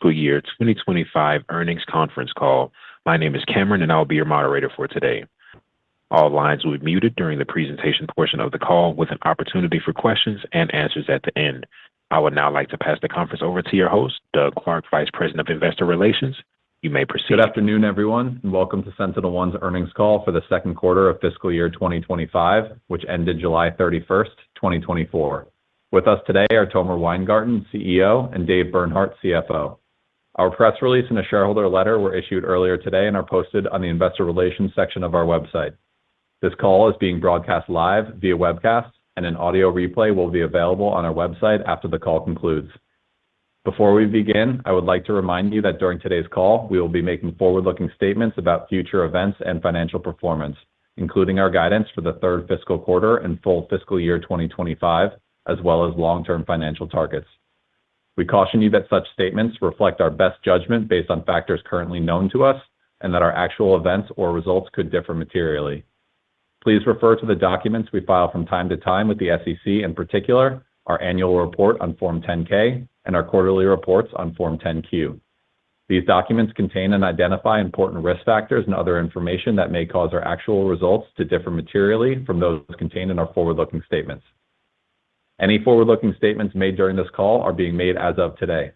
fiscal year 2025 earnings conference call. My name is Cameron, and I'll be your moderator for today. All lines will be muted during the presentation portion of the call, with an opportunity for questions and answers at the end. I would now like to pass the conference over to your host, Doug Clark, Vice President of Investor Relations. You may proceed. Good afternoon, everyone, and welcome to SentinelOne's earnings call for the second quarter of fiscal year 2025, which ended July 31st, 2024. With us today are Tomer Weingarten, CEO, and Dave Bernhardt, CFO. Our press release and a shareholder letter were issued earlier today and are posted on the Investor Relations section of our website. This call is being broadcast live via webcast, and an audio replay will be available on our website after the call concludes. Before we begin, I would like to remind you that during today's call, we will be making forward-looking statements about future events and financial performance, including our guidance for the third fiscal quarter and full fiscal year 2025, as well as long-term financial targets. We caution you that such statements reflect our best judgment based on factors currently known to us, and that our actual events or results could differ materially. Please refer to the documents we file from time to time with the SEC, in particular, our annual report on Form 10-K and our quarterly reports on Form 10-Q. These documents contain and identify important risk factors and other information that may cause our actual results to differ materially from those contained in our forward-looking statements. Any forward-looking statements made during this call are being made as of today.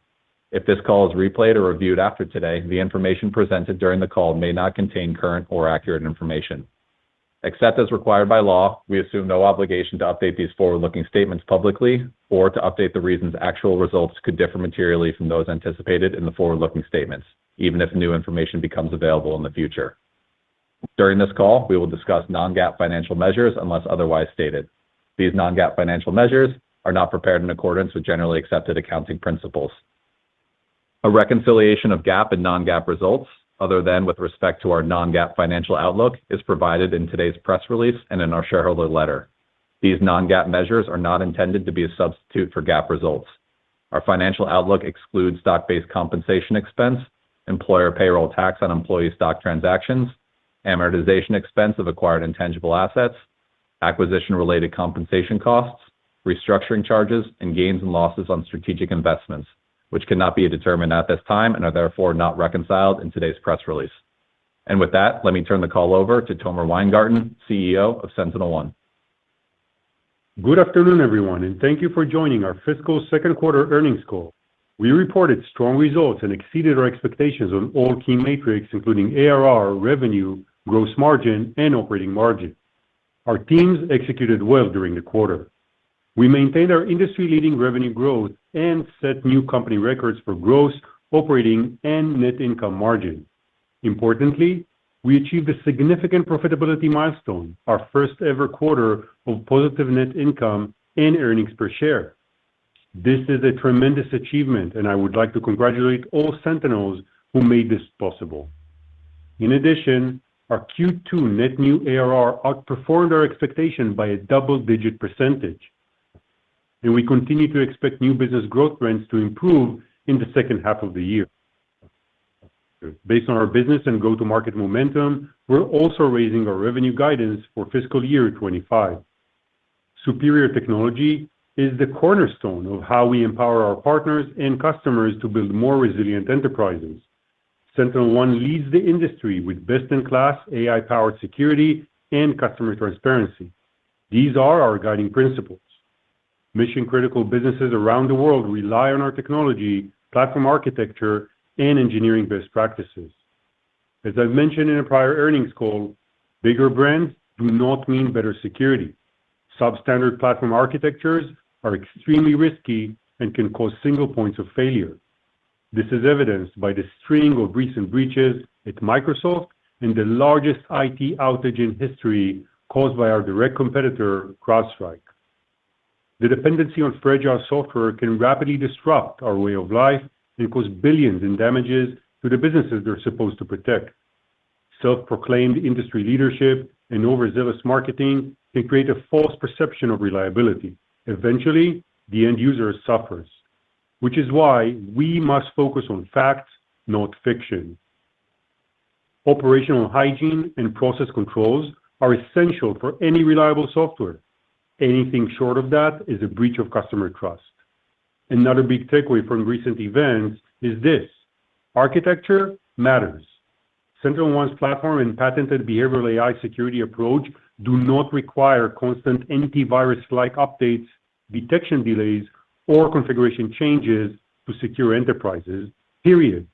If this call is replayed or reviewed after today, the information presented during the call may not contain current or accurate information. Except as required by law, we assume no obligation to update these forward-looking statements publicly or to update the reasons actual results could differ materially from those anticipated in the forward-looking statements, even if new information becomes available in the future. During this call, we will discuss non-GAAP financial measures unless otherwise stated. These non-GAAP financial measures are not prepared in accordance with generally accepted accounting principles. A reconciliation of GAAP and non-GAAP results, other than with respect to our non-GAAP financial outlook, is provided in today's press release and in our shareholder letter. These non-GAAP measures are not intended to be a substitute for GAAP results. Our financial outlook excludes stock-based compensation expense, employer payroll tax on employee stock transactions, amortization expense of acquired intangible assets, acquisition-related compensation costs, restructuring charges, and gains and losses on strategic investments, which cannot be determined at this time and are therefore not reconciled in today's press release. And with that, let me turn the call over to Tomer Weingarten, CEO of SentinelOne. Good afternoon, everyone, and thank you for joining our fiscal second quarter earnings call. We reported strong results and exceeded our expectations on all key metrics, including ARR, revenue, gross margin, and operating margin. Our teams executed well during the quarter. We maintained our industry-leading revenue growth and set new company records for gross, operating, and net income margin. Importantly, we achieved a significant profitability milestone, our first-ever quarter of positive net income and earnings per share. This is a tremendous achievement, and I would like to congratulate all Sentinels who made this possible. In addition, our Q2 net new ARR outperformed our expectation by a double-digit percentage, and we continue to expect new business growth trends to improve in the second half of the year. Based on our business and go-to-market momentum, we're also raising our revenue guidance for fiscal year 25. Superior technology is the cornerstone of how we empower our partners and customers to build more resilient enterprises. SentinelOne leads the industry with best-in-class AI-powered security and customer transparency. These are our guiding principles. Mission-critical businesses around the world rely on our technology, platform architecture, and engineering best practices. As I've mentioned in a prior earnings call, bigger brands do not mean better security. Substandard platform architectures are extremely risky and can cause single points of failure. This is evidenced by the string of recent breaches at Microsoft and the largest IT outage in history caused by our direct competitor, CrowdStrike. The dependency on fragile software can rapidly disrupt our way of life and cause billions in damages to the businesses they're supposed to protect. Self-proclaimed industry leadership and overzealous marketing can create a false perception of reliability. Eventually, the end user suffers, which is why we must focus on facts, not fiction. Operational hygiene and process controls are essential for any reliable software. Anything short of that is a breach of customer trust. Another big takeaway from recent events is this: Architecture matters. SentinelOne's platform and patented behavioral AI security approach do not require constant antivirus-like updates, detection delays, or configuration changes to secure enterprises, period.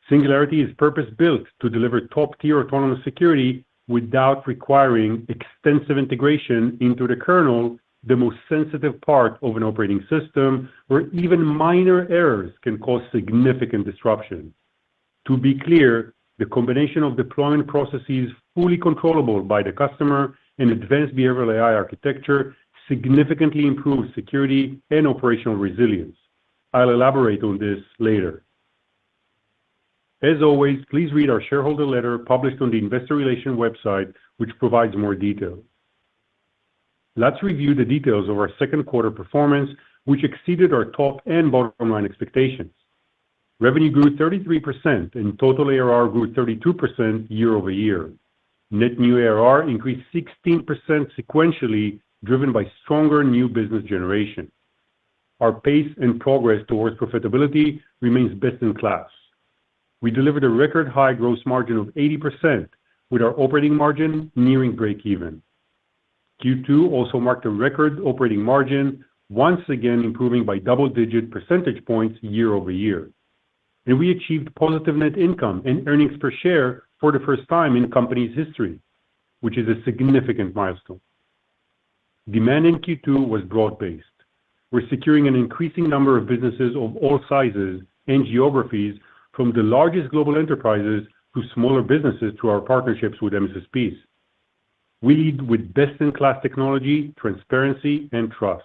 Singularity is purpose-built to deliver top-tier autonomous security without requiring extensive integration into the kernel, the most sensitive part of an operating system, where even minor errors can cause significant disruption. To be clear, the combination of deployment processes fully controllable by the customer and advanced behavioral AI architecture significantly improves security and operational resilience. I'll elaborate on this later. As always, please read our shareholder letter published on the Investor Relations website, which provides more detail. Let's review the details of our second quarter performance, which exceeded our top and bottom line expectations. Revenue grew 33% and total ARR grew 32% year over year. Net new ARR increased 16% sequentially, driven by stronger new business generation. Our pace and progress towards profitability remains best in class. We delivered a record high gross margin of 80%, with our operating margin nearing break-even. Q2 also marked a record operating margin, once again improving by double-digit percentage points year over year. And we achieved positive net income and earnings per share for the first time in the company's history, which is a significant milestone. Demand in Q2 was broad-based. We're securing an increasing number of businesses of all sizes and geographies, from the largest global enterprises to smaller businesses through our partnerships with MSSPs. We lead with best-in-class technology, transparency, and trust.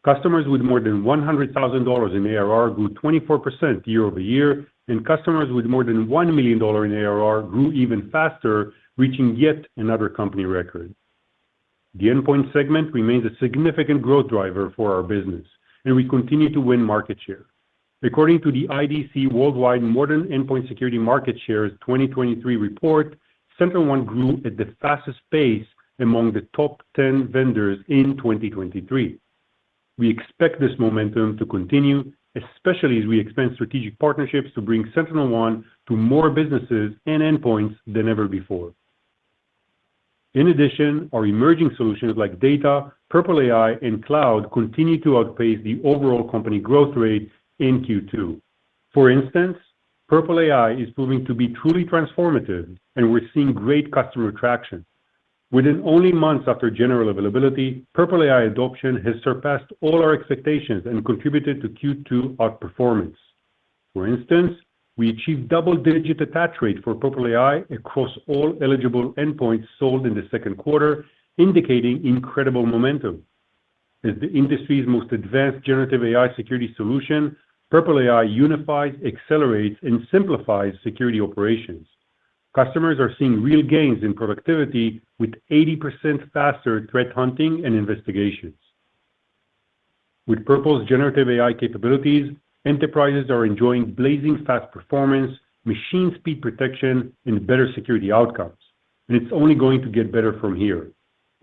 Customers with more than $100,000 in ARR grew 24% year over year, and customers with more than $1 million in ARR grew even faster, reaching yet another company record. The endpoint segment remains a significant growth driver for our business, and we continue to win market share. According to the IDC Worldwide Modern Endpoint Security Market Shares 2023 report, SentinelOne grew at the fastest pace among the top 10 vendors in 2023. We expect this momentum to continue, especially as we expand strategic partnerships to bring SentinelOne to more businesses and endpoints than ever before. In addition, our emerging solutions like data, Purple AI, and cloud continue to outpace the overall company growth rate in Q2. For instance, Purple AI is proving to be truly transformative, and we're seeing great customer traction. Within only months after general availability, Purple AI adoption has surpassed all our expectations and contributed to Q2 outperformance. For instance, we achieved double-digit attach rate for Purple AI across all eligible endpoints sold in the second quarter, indicating incredible momentum. As the industry's most advanced generative AI security solution, Purple AI unifies, accelerates, and simplifies security operations. Customers are seeing real gains in productivity with 80% faster threat hunting and investigations. With Purple's generative AI capabilities, enterprises are enjoying blazing fast performance, machine speed protection, and better security outcomes. And it's only going to get better from here.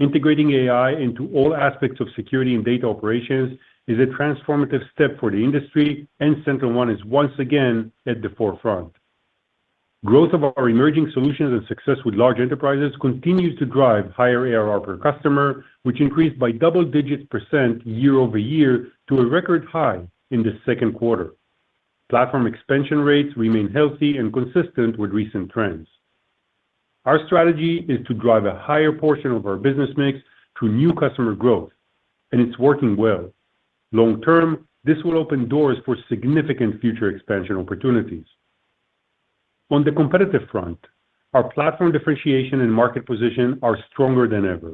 Integrating AI into all aspects of security and data operations is a transformative step for the industry, and SentinelOne is once again at the forefront. Growth of our emerging solutions and success with large enterprises continues to drive higher ARR per customer, which increased by double-digit % year over year to a record high in the second quarter. Platform expansion rates remain healthy and consistent with recent trends. Our strategy is to drive a higher portion of our business mix through new customer growth, and it's working well. Long term, this will open doors for significant future expansion opportunities. On the competitive front, our platform differentiation and market position are stronger than ever.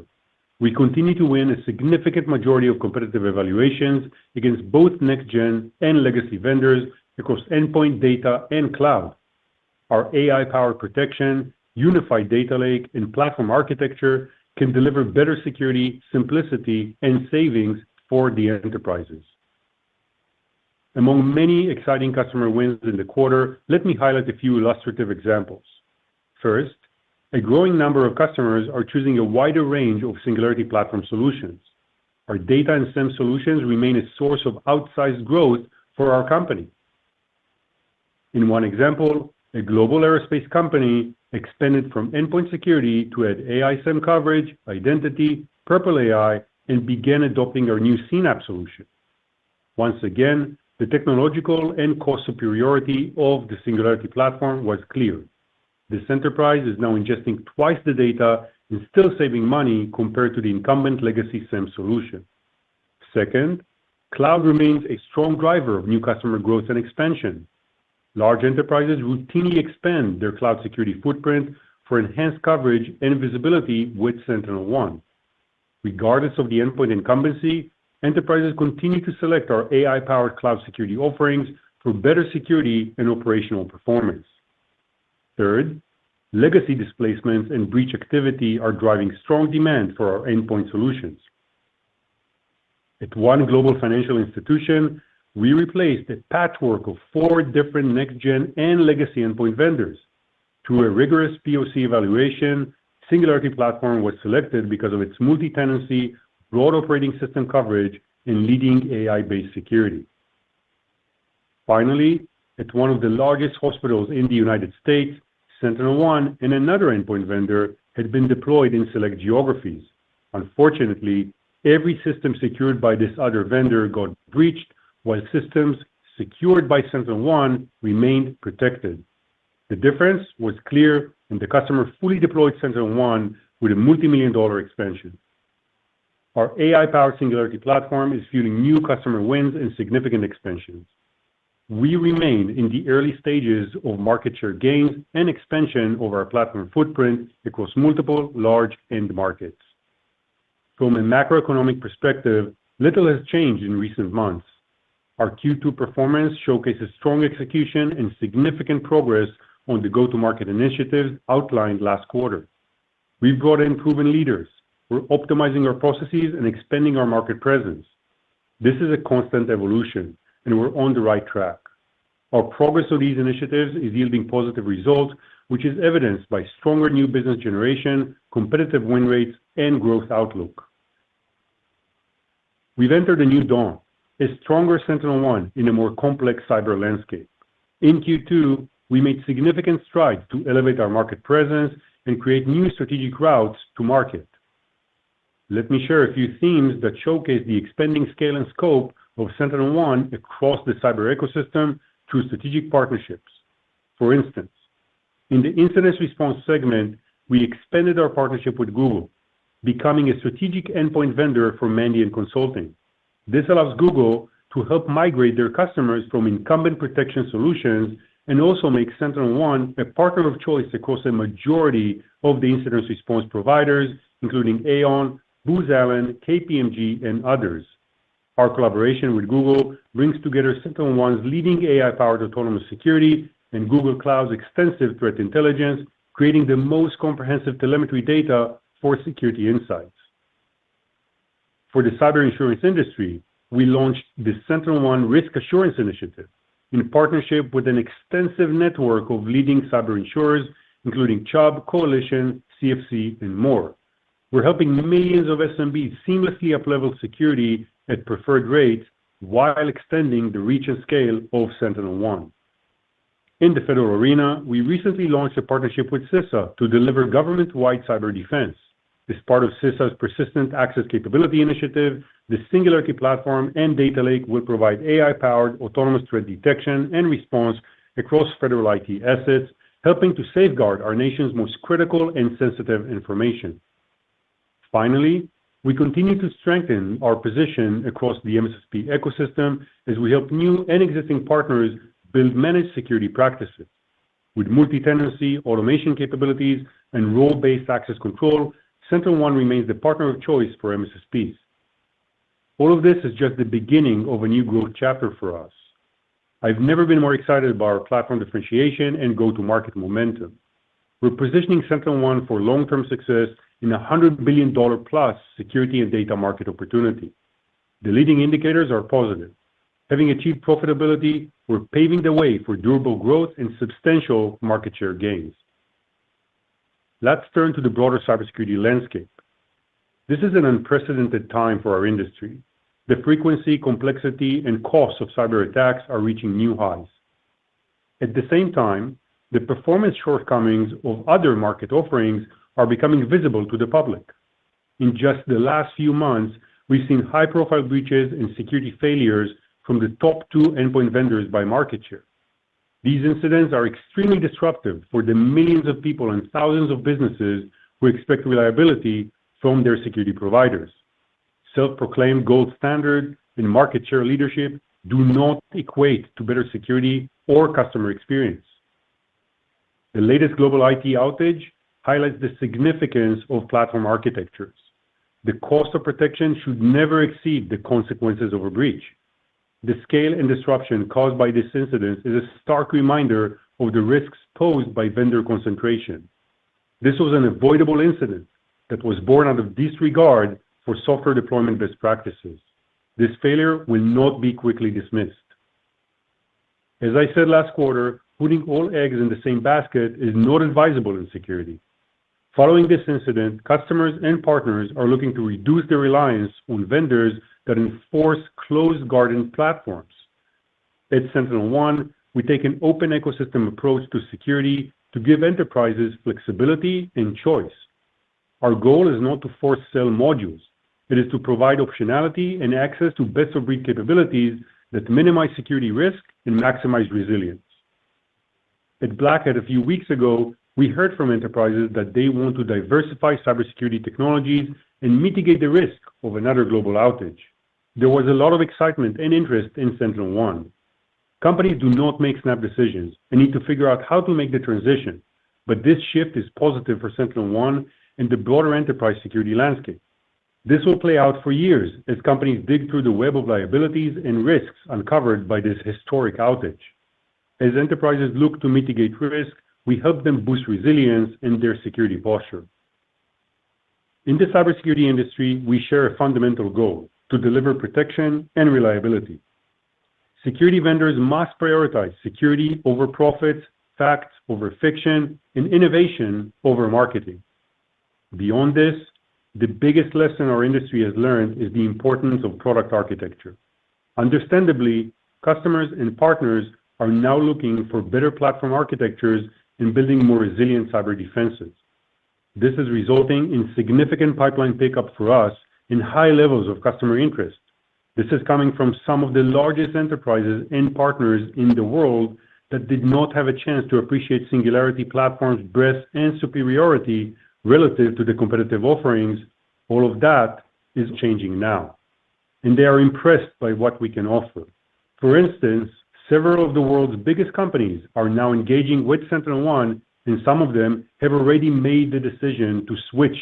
We continue to win a significant majority of competitive evaluations against both next-gen and legacy vendors across endpoint, data, and cloud. Our AI-powered protection, unified data lake, and platform architecture can deliver better security, simplicity, and savings for the enterprises. Among many exciting customer wins in the quarter, let me highlight a few illustrative examples. First, a growing number of customers are choosing a wider range of Singularity Platform solutions. Our data and SIEM solutions remain a source of outsized growth for our company. In one example, a global aerospace company expanded from endpoint security to add AI SIEM coverage, identity, Purple AI, and began adopting our new CNAPP solution. Once again, the technological and cost superiority of the Singularity Platform was clear. This enterprise is now ingesting twice the data and still saving money compared to the incumbent legacy SIEM solution. Second, cloud remains a strong driver of new customer growth and expansion. Large enterprises routinely expand their cloud security footprint for enhanced coverage and visibility with SentinelOne. Regardless of the endpoint incumbency, enterprises continue to select our AI-powered cloud security offerings for better security and operational performance. Third, legacy displacements and breach activity are driving strong demand for our endpoint solutions. At one global financial institution, we replaced a patchwork of 4 different next-gen and legacy endpoint vendors. Through a rigorous POC evaluation, Singularity Platform was selected because of its multi-tenancy, broad operating system coverage, and leading AI-based security. Finally, at one of the largest hospitals in the United States, SentinelOne and another endpoint vendor had been deployed in select geographies. Unfortunately, every system secured by this other vendor got breached, while systems secured by SentinelOne remained protected. The difference was clear, and the customer fully deployed SentinelOne with a multi-million-dollar expansion. Our AI-powered Singularity Platform is fueling new customer wins and significant expansions. We remain in the early stages of market share gains and expansion of our platform footprint across multiple large end markets. From a macroeconomic perspective, little has changed in recent months. Our Q2 performance showcases strong execution and significant progress on the go-to-market initiatives outlined last quarter. We've brought in proven leaders. We're optimizing our processes and expanding our market presence. This is a constant evolution, and we're on the right track. Our progress on these initiatives is yielding positive results, which is evidenced by stronger new business generation, competitive win rates, and growth outlook. We've entered a new dawn, a stronger SentinelOne in a more complex cyber landscape. In Q2, we made significant strides to elevate our market presence and create new strategic routes to market. Let me share a few themes that showcase the expanding scale and scope of SentinelOne across the cyber ecosystem through strategic partnerships. For instance, in the incident response segment, we expanded our partnership with Google, becoming a strategic endpoint vendor for Mandiant Consulting. This allows Google to help migrate their customers from incumbent protection solutions and also make SentinelOne a partner of choice across a majority of the incident response providers, including Aon, Booz Allen, KPMG, and others. Our collaboration with Google brings together SentinelOne's leading AI-powered autonomous security and Google Cloud's extensive threat intelligence, creating the most comprehensive telemetry data for security insights. For the cyber insurance industry, we launched the SentinelOne Risk Assurance Initiative in partnership with an extensive network of leading cyber insurers, including Chubb, Coalition, CFC, and more. We're helping millions of SMBs seamlessly up-level security at preferred rates while extending the reach and scale of SentinelOne. In the federal arena, we recently launched a partnership with CISA to deliver government-wide cyber defense. As part of CISA's Persistent Access Capability Initiative, the Singularity Platform and Data Lake will provide AI-powered autonomous threat detection and response across federal IT assets, helping to safeguard our nation's most critical and sensitive information. Finally, we continue to strengthen our position across the MSSP ecosystem as we help new and existing partners build managed security practices. With multi-tenancy, automation capabilities, and role-based access control, SentinelOne remains the partner of choice for MSSPs. All of this is just the beginning of a new growth chapter for us. I've never been more excited about our platform differentiation and go-to-market momentum. We're positioning SentinelOne for long-term success in a $100 billion plus security and data market opportunity. The leading indicators are positive. Having achieved profitability, we're paving the way for durable growth and substantial market share gains. Let's turn to the broader cybersecurity landscape. This is an unprecedented time for our industry. The frequency, complexity, and cost of cyber attacks are reaching new highs. At the same time, the performance shortcomings of other market offerings are becoming visible to the public. In just the last few months, we've seen high-profile breaches and security failures from the top 2 endpoint vendors by market share. These incidents are extremely disruptive for the millions of people and thousands of businesses who expect reliability from their security providers. Self-proclaimed gold standard and market share leadership do not equate to better security or customer experience. The latest global IT outage highlights the significance of platform architectures. The cost of protection should never exceed the consequences of a breach. The scale and disruption caused by this incident is a stark reminder of the risks posed by vendor concentration. This was an avoidable incident that was born out of disregard for software deployment best practices. This failure will not be quickly dismissed. As I said last quarter, putting all eggs in the same basket is not advisable in security. Following this incident, customers and partners are looking to reduce their reliance on vendors that enforce closed garden platforms. At SentinelOne, we take an open ecosystem approach to security to give enterprises flexibility and choice. Our goal is not to force sell modules. It is to provide optionality and access to best-of-breed capabilities that minimize security risk and maximize resilience. At Black Hat a few weeks ago, we heard from enterprises that they want to diversify cybersecurity technologies and mitigate the risk of another global outage. There was a lot of excitement and interest in SentinelOne. Companies do not make snap decisions and need to figure out how to make the transition, but this shift is positive for SentinelOne and the broader enterprise security landscape. This will play out for years as companies dig through the web of liabilities and risks uncovered by this historic outage. As enterprises look to mitigate risk, we help them boost resilience in their security posture. In the cybersecurity industry, we share a fundamental goal: to deliver protection and reliability. Security vendors must prioritize security over profits, facts over fiction, and innovation over marketing. Beyond this, the biggest lesson our industry has learned is the importance of product architecture. Understandably, customers and partners are now looking for better platform architectures and building more resilient cyber defenses. This is resulting in significant pipeline pickup for us and high levels of customer interest. This is coming from some of the largest enterprises and partners in the world that did not have a chance to appreciate Singularity Platform's breadth and superiority relative to the competitive offerings. All of that is changing now, and they are impressed by what we can offer. For instance, several of the world's biggest companies are now engaging with SentinelOne, and some of them have already made the decision to switch.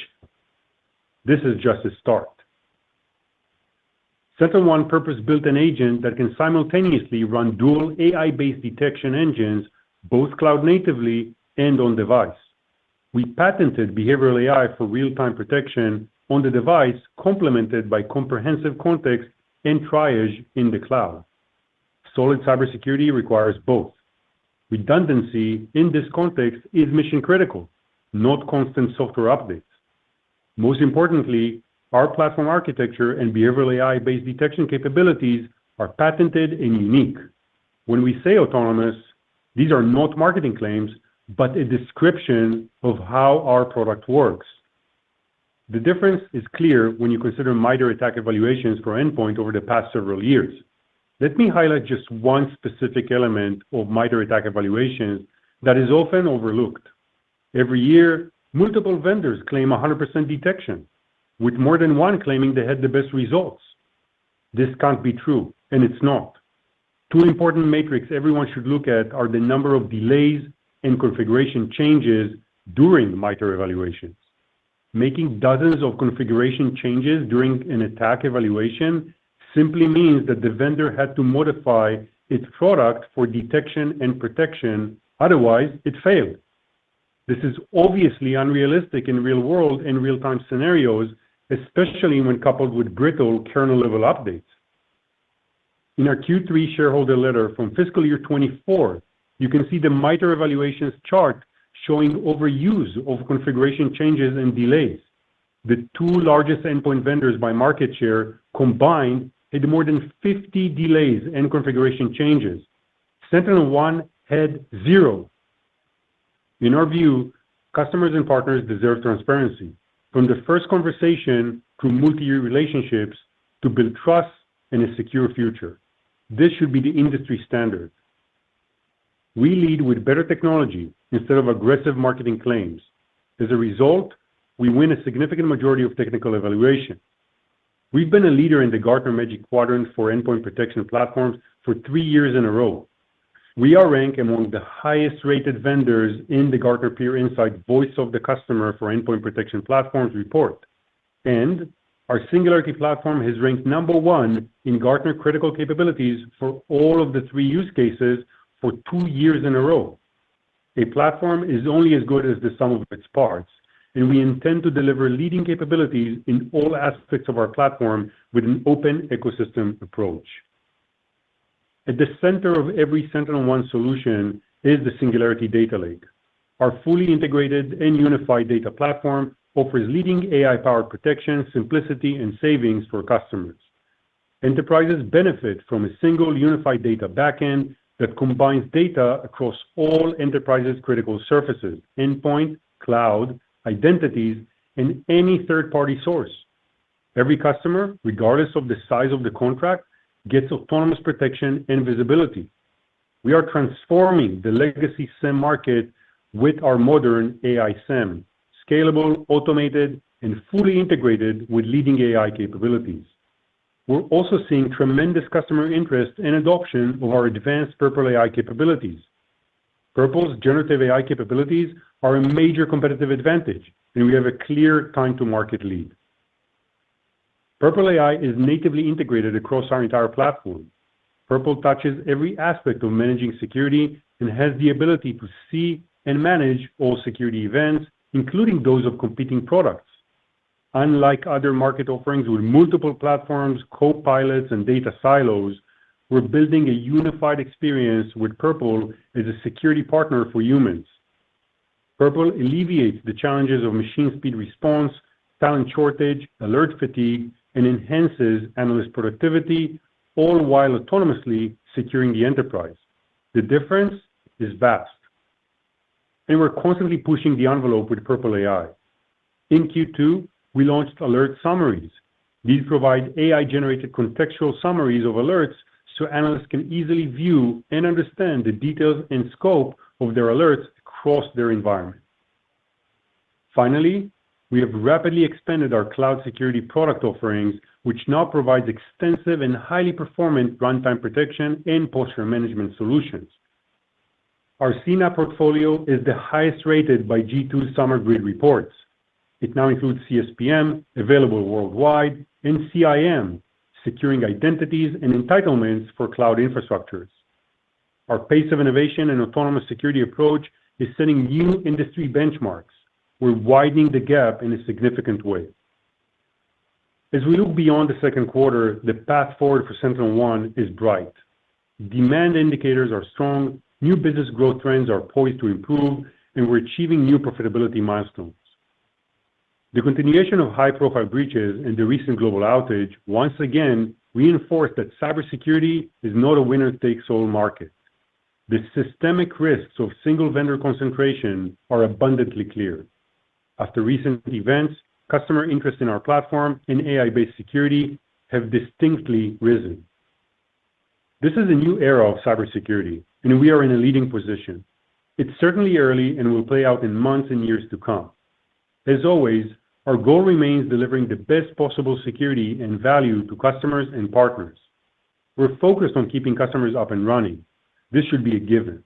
This is just a start. SentinelOne purpose-built an agent that can simultaneously run dual AI-based detection engines, both cloud-natively and on device. We patented behavioral AI for real-time protection on the device, complemented by comprehensive context and triage in the cloud. Solid cybersecurity requires both. Redundancy in this context is mission-critical, not constant software updates. Most importantly, our platform architecture and behavioral AI-based detection capabilities are patented and unique. When we say autonomous, these are not marketing claims, but a description of how our product works. The difference is clear when you consider MITRE attack evaluations for endpoint over the past several years. Let me highlight just one specific element of MITRE attack evaluations that is often overlooked. Every year, multiple vendors claim 100% detection, with more than one claiming they had the best results. This can't be true, and it's not. Two important metrics everyone should look at are the number of delays and configuration changes during MITRE evaluations. Making dozens of configuration changes during an attack evaluation simply means that the vendor had to modify its product for detection and protection, otherwise it failed. This is obviously unrealistic in real-world and real-time scenarios, especially when coupled with brittle kernel-level updates. In our Q3 shareholder letter from fiscal year 24, you can see the MITRE evaluations chart showing overuse of configuration changes and delays. The two largest endpoint vendors by market share combined had more than 50 delays and configuration changes. SentinelOne had zero. In our view, customers and partners deserve transparency, from the first conversation to multi-year relationships to build trust and a secure future. This should be the industry standard. We lead with better technology instead of aggressive marketing claims. As a result, we win a significant majority of technical evaluation. We've been a leader in the Gartner Magic Quadrant for endpoint protection platforms for 3 years in a row. We are ranked among the highest rated vendors in the Gartner Peer Insight Voice of the Customer for Endpoint Protection Platforms report. And our Singularity platform has ranked number 1 in Gartner Critical Capabilities for all of the 3 use cases for 2 years in a row. A platform is only as good as the sum of its parts, and we intend to deliver leading capabilities in all aspects of our platform with an open ecosystem approach. At the center of every SentinelOne solution is the Singularity Data Lake. Our fully integrated and unified data platform offers leading AI-powered protection, simplicity, and savings for customers. Enterprises benefit from a single unified data backend that combines data across all enterprises' critical surfaces, endpoint, cloud, identities, and any third-party source. Every customer, regardless of the size of the contract, gets autonomous protection and visibility. We are transforming the legacy SIEM market with our modern AI SIEM, scalable, automated, and fully integrated with leading AI capabilities. We're also seeing tremendous customer interest and adoption of our advanced Purple AI capabilities. Purple's generative AI capabilities are a major competitive advantage, and we have a clear time-to-market lead. Purple AI is natively integrated across our entire platform. Purple touches every aspect of managing security and has the ability to see and manage all security events, including those of competing products. Unlike other market offerings with multiple platforms, co-pilots, and data silos, we're building a unified experience with Purple as a security partner for humans. Purple alleviates the challenges of machine speed response, talent shortage, alert fatigue, and enhances analyst productivity, all while autonomously securing the enterprise. The difference is vast. And we're constantly pushing the envelope with Purple AI. In Q2, we launched alert summaries. These provide AI-generated contextual summaries of alerts so analysts can easily view and understand the details and scope of their alerts across their environment. Finally, we have rapidly expanded our cloud security product offerings, which now provides extensive and highly performant runtime protection and posture management solutions. Our CNAPP portfolio is the highest rated by G2 Summer Grid reports. It now includes CSPM, available worldwide, and CIM, securing identities and entitlements for cloud infrastructures. Our pace of innovation and autonomous security approach is setting new industry benchmarks. We're widening the gap in a significant way. As we look beyond the second quarter, the path forward for SentinelOne is bright. Demand indicators are strong, new business growth trends are poised to improve, and we're achieving new profitability milestones. The continuation of high-profile breaches and the recent global outage once again reinforced that cybersecurity is not a winner-takes-all market. The systemic risks of single-vendor concentration are abundantly clear. After recent events, customer interest in our platform and AI-based security have distinctly risen. This is a new era of cybersecurity, and we are in a leading position. It's certainly early and will play out in months and years to come. As always, our goal remains delivering the best possible security and value to customers and partners. We're focused on keeping customers up and running. This should be a given.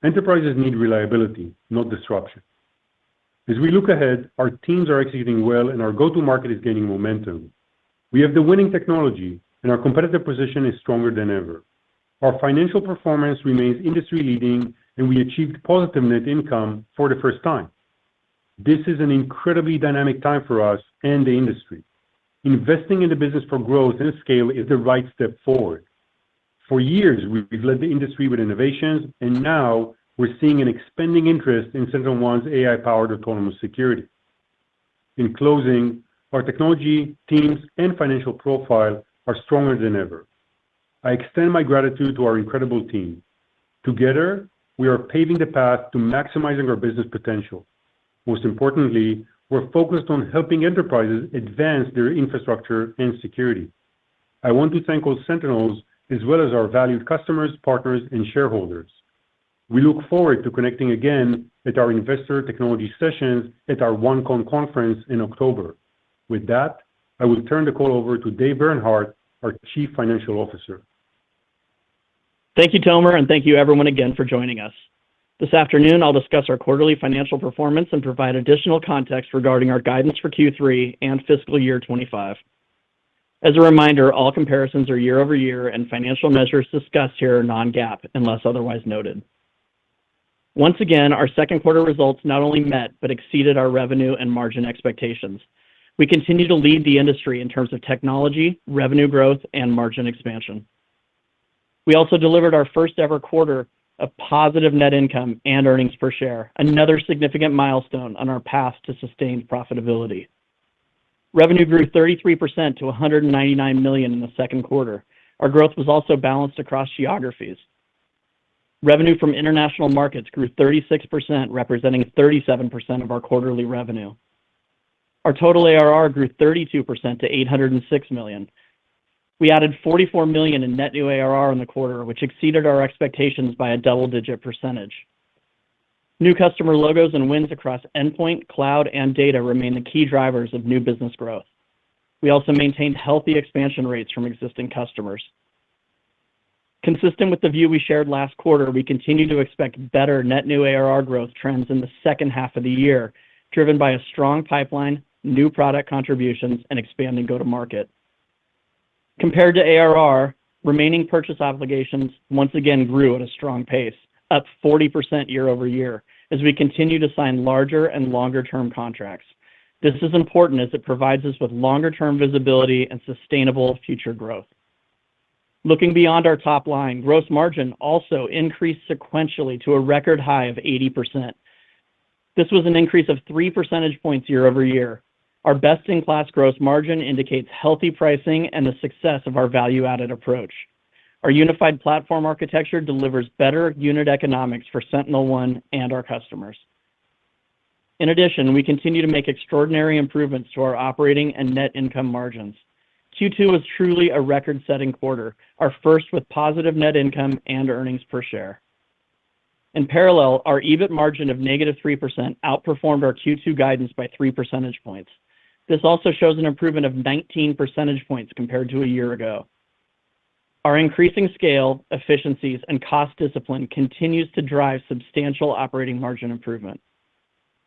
Enterprises need reliability, not disruption. As we look ahead, our teams are executing well and our go-to-market is gaining momentum. We have the winning technology and our competitive position is stronger than ever. Our financial performance remains industry-leading and we achieved positive net income for the first time. This is an incredibly dynamic time for us and the industry. Investing in the business for growth and scale is the right step forward. For years, we've led the industry with innovations, and now we're seeing an expanding interest in SentinelOne's AI-powered autonomous security. In closing, our technology, teams, and financial profile are stronger than ever. I extend my gratitude to our incredible team. Together, we are paving the path to maximizing our business potential. Most importantly, we're focused on helping enterprises advance their infrastructure and security. I want to thank all Sentinels as well as our valued customers, partners, and shareholders. We look forward to connecting again at our investor technology sessions at our OneCon conference in October. With that, I will turn the call over to Dave Bernhardt, our Chief Financial Officer. Thank you, Tomer, and thank you everyone again for joining us. This afternoon, I'll discuss our quarterly financial performance and provide additional context regarding our guidance for Q3 and fiscal year 25. As a reminder, all comparisons are year over year, and financial measures discussed here are non-GAAP unless otherwise noted. Once again, our second quarter results not only met but exceeded our revenue and margin expectations. We continue to lead the industry in terms of technology, revenue growth, and margin expansion. We also delivered our first ever quarter of positive net income and earnings per share, another significant milestone on our path to sustained profitability. Revenue grew 33% to $199 million in the second quarter. Our growth was also balanced across geographies. Revenue from international markets grew 36%, representing 37% of our quarterly revenue. Our total ARR grew 32% to $806 million. We added $44 million in net new ARR in the quarter, which exceeded our expectations by a double-digit percentage. New customer logos and wins across endpoint, cloud, and data remain the key drivers of new business growth. We also maintained healthy expansion rates from existing customers. Consistent with the view we shared last quarter, we continue to expect better net new ARR growth trends in the second half of the year, driven by a strong pipeline, new product contributions, and expanding go-to-market. Compared to ARR, remaining purchase obligations once again grew at a strong pace, up 40% year over year, as we continue to sign larger and longer-term contracts. This is important as it provides us with longer-term visibility and sustainable future growth. Looking beyond our top line, gross margin also increased sequentially to a record high of 80%. This was an increase of 3 percentage points year over year. Our best-in-class gross margin indicates healthy pricing and the success of our value-added approach. Our unified platform architecture delivers better unit economics for SentinelOne and our customers. In addition, we continue to make extraordinary improvements to our operating and net income margins. Q2 was truly a record-setting quarter, our first with positive net income and earnings per share. In parallel, our EBIT margin of -3% outperformed our Q2 guidance by 3 percentage points. This also shows an improvement of 19 percentage points compared to a year ago. Our increasing scale, efficiencies, and cost discipline continues to drive substantial operating margin improvement.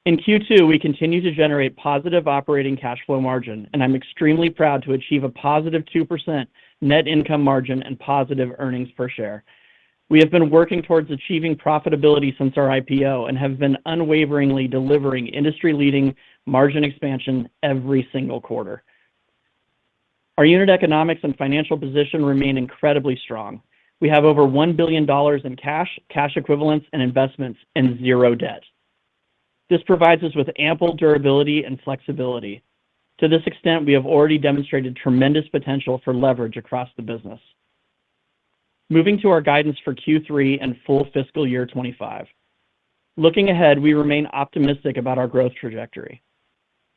In Q2, we continue to generate positive operating cash flow margin, and I'm extremely proud to achieve a positive 2% net income margin and positive earnings per share. We have been working towards achieving profitability since our IPO and have been unwaveringly delivering industry-leading margin expansion every single quarter. Our unit economics and financial position remain incredibly strong. We have over $1 billion in cash equivalents, and investments, and zero debt. This provides us with ample durability and flexibility. To this extent, we have already demonstrated tremendous potential for leverage across the business. Moving to our guidance for Q3 and full fiscal year 25. Looking ahead, we remain optimistic about our growth trajectory.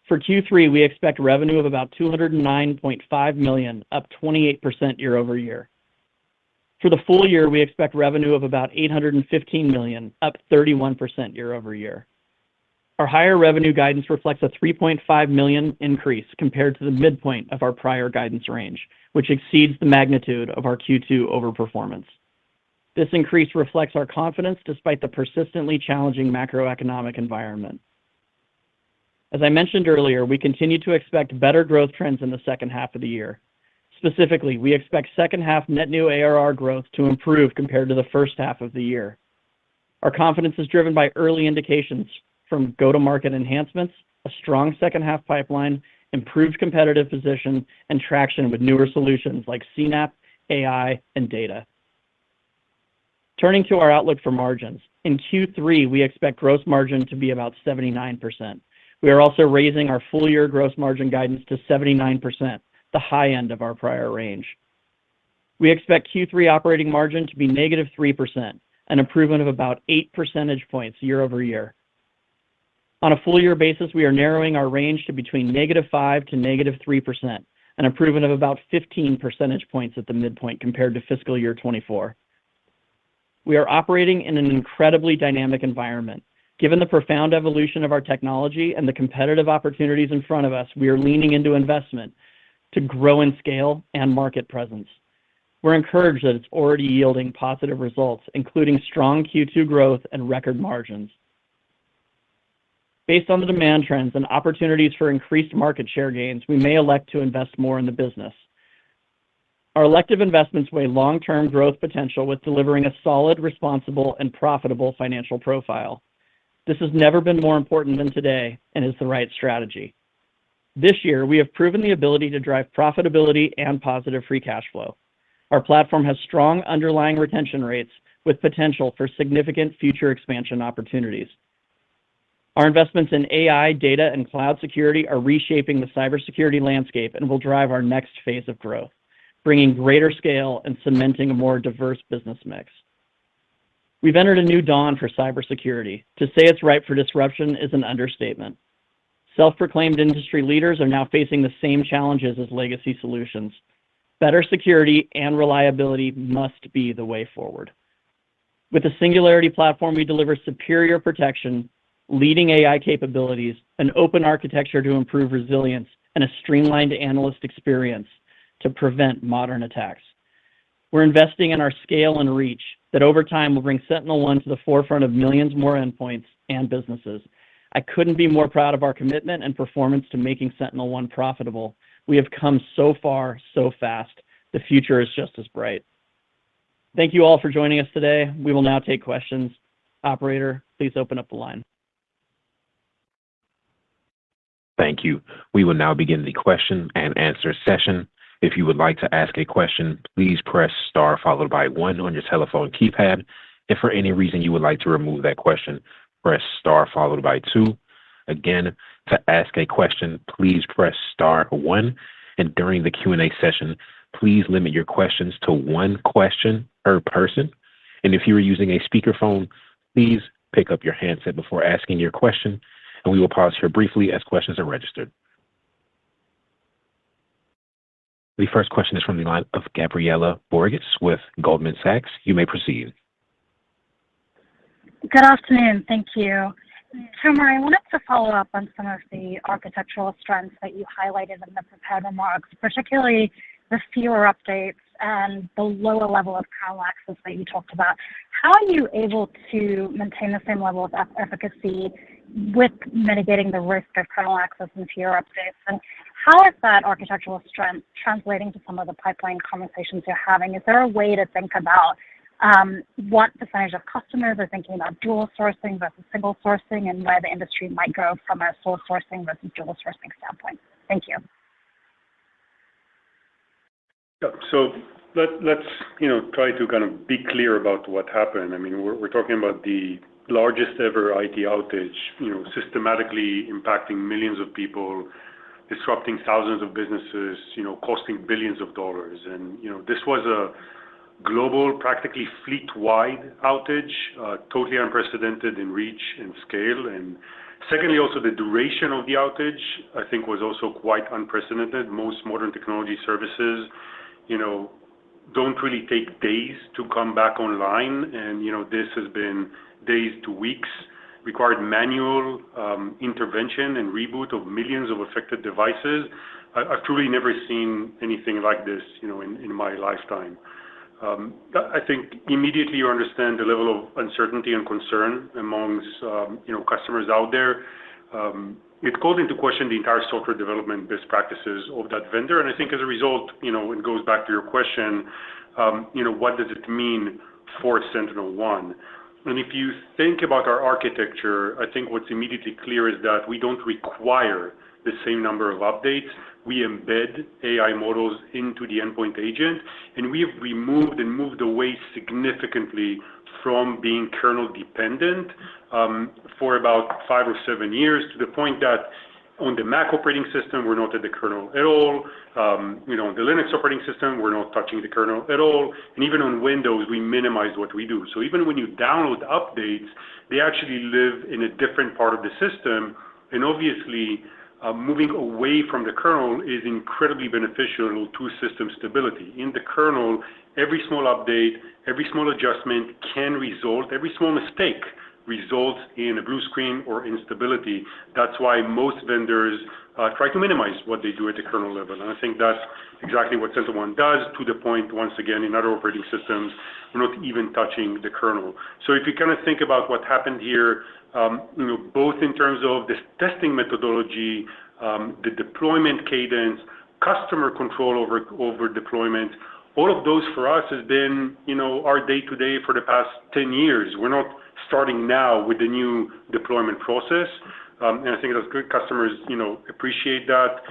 For Q3, we expect revenue of about $209.5 million, up 28% year over year. For the full year, we expect revenue of about $815 million, up 31% year over year. Our higher revenue guidance reflects a $3.5 million increase compared to the midpoint of our prior guidance range, which exceeds the magnitude of our Q2 overperformance. This increase reflects our confidence despite the persistently challenging macroeconomic environment. As I mentioned earlier, we continue to expect better growth trends in the second half of the year. Specifically, we expect second half net new ARR growth to improve compared to the first half of the year. Our confidence is driven by early indications from go-to-market enhancements, a strong second half pipeline, improved competitive position, and traction with newer solutions like CNAPP, AI, and data. Turning to our outlook for margins. In Q3, we expect gross margin to be about 79%. We are also raising our full year gross margin guidance to 79%, the high end of our prior range. We expect Q3 operating margin to be -3%, an improvement of about 8 percentage points year-over-year. On a full year basis, we are narrowing our range to between -5% to -3%, an improvement of about 15 percentage points at the midpoint compared to fiscal year 24. We are operating in an incredibly dynamic environment. Given the profound evolution of our technology and the competitive opportunities in front of us, we are leaning into investment to grow in scale and market presence. We're encouraged that it's already yielding positive results, including strong Q2 growth and record margins. Based on the demand trends and opportunities for increased market share gains, we may elect to invest more in the business. Our elective investments weigh long-term growth potential with delivering a solid, responsible, and profitable financial profile. This has never been more important than today and is the right strategy. This year, we have proven the ability to drive profitability and positive free cash flow. Our platform has strong underlying retention rates with potential for significant future expansion opportunities. Our investments in AI, data, and cloud security are reshaping the cybersecurity landscape and will drive our next phase of growth, bringing greater scale and cementing a more diverse business mix. We've entered a new dawn for cybersecurity. To say it's ripe for disruption is an understatement. Self-proclaimed industry leaders are now facing the same challenges as legacy solutions. Better security and reliability must be the way forward. With the Singularity Platform, we deliver superior protection, leading AI capabilities, an open architecture to improve resilience, and a streamlined analyst experience to prevent modern attacks. We're investing in our scale and reach that over time will bring SentinelOne to the forefront of millions more endpoints and businesses. I couldn't be more proud of our commitment and performance to making SentinelOne profitable. We have come so far, so fast. The future is just as bright. Thank you all for joining us today. We will now take questions. Operator, please open up the line. Thank you. We will now begin the question and answer session. If you would like to ask a question, please press star followed by 1 on your telephone keypad. If for any reason you would like to remove that question, press star followed by 2. Again, to ask a question, please press star 1. And during the Q&A session, please limit your questions to 1 question per person. And if you are using a speakerphone, please pick up your handset before asking your question. And we will pause here briefly as questions are registered. The first question is from the line of Gabriela Borges with Goldman Sachs. You may proceed. Good afternoon. Thank you. Tomer, I wanted to follow up on some of the architectural strengths that you highlighted in the prepared remarks, particularly the fewer updates and the lower level of kernel access that you talked about. How are you able to maintain the same level of efficacy with mitigating the risk of kernel access and fewer updates? And how is that architectural strength translating to some of the pipeline conversations you're having? Is there a way to think about what percentage of customers are thinking about dual sourcing versus single sourcing and where the industry might go from a sole sourcing versus dual sourcing standpoint? Thank you. Yeah, so let's try to kind of be clear about what happened. I mean, we're talking about the largest ever IT outage, systematically impacting millions of people, disrupting thousands of businesses, costing billions of dollars. And this was a global, practically fleet-wide outage, totally unprecedented in reach and scale. And secondly, also the duration of the outage, I think, was also quite unprecedented. Most modern technology services, don't really take days to come back online. And, this has been days to weeks, required manual intervention and reboot of millions of affected devices. I've truly never seen anything like this, in my lifetime. I think immediately you understand the level of uncertainty and concern amongst, customers out there. It called into question the entire software development best practices of that vendor. And I think as a result, it goes back to your question, what does it mean for SentinelOne? And if you think about our architecture, I think what's immediately clear is that we don't require the same number of updates. We embed AI models into the endpoint agent, and we have removed and moved away significantly from being kernel dependent for about 5 or 7 years, to the point that On the Mac operating system, we're not at the kernel at all. You know, on the Linux operating system, we're not touching the kernel at all. And even on Windows, we minimize what we do. So even when you download updates, they actually live in a different part of the system. And obviously, moving away from the kernel is incredibly beneficial to system stability. In the kernel, every small update, every small adjustment can result, every small mistake results in a blue screen or instability. That's why most vendors try to minimize what they do at the kernel level. And I think that's exactly what SentinelOne does, to the point, once again, in other operating systems, we're not even touching the kernel. So if you kind of think about what happened here, you know, both in terms of the testing methodology, the deployment cadence, customer control over deployment, all of those for us has been, you know, our day-to-day for the past 10 years. We're not starting now with the new deployment process. And I think that's good. Customers, you know, appreciate that.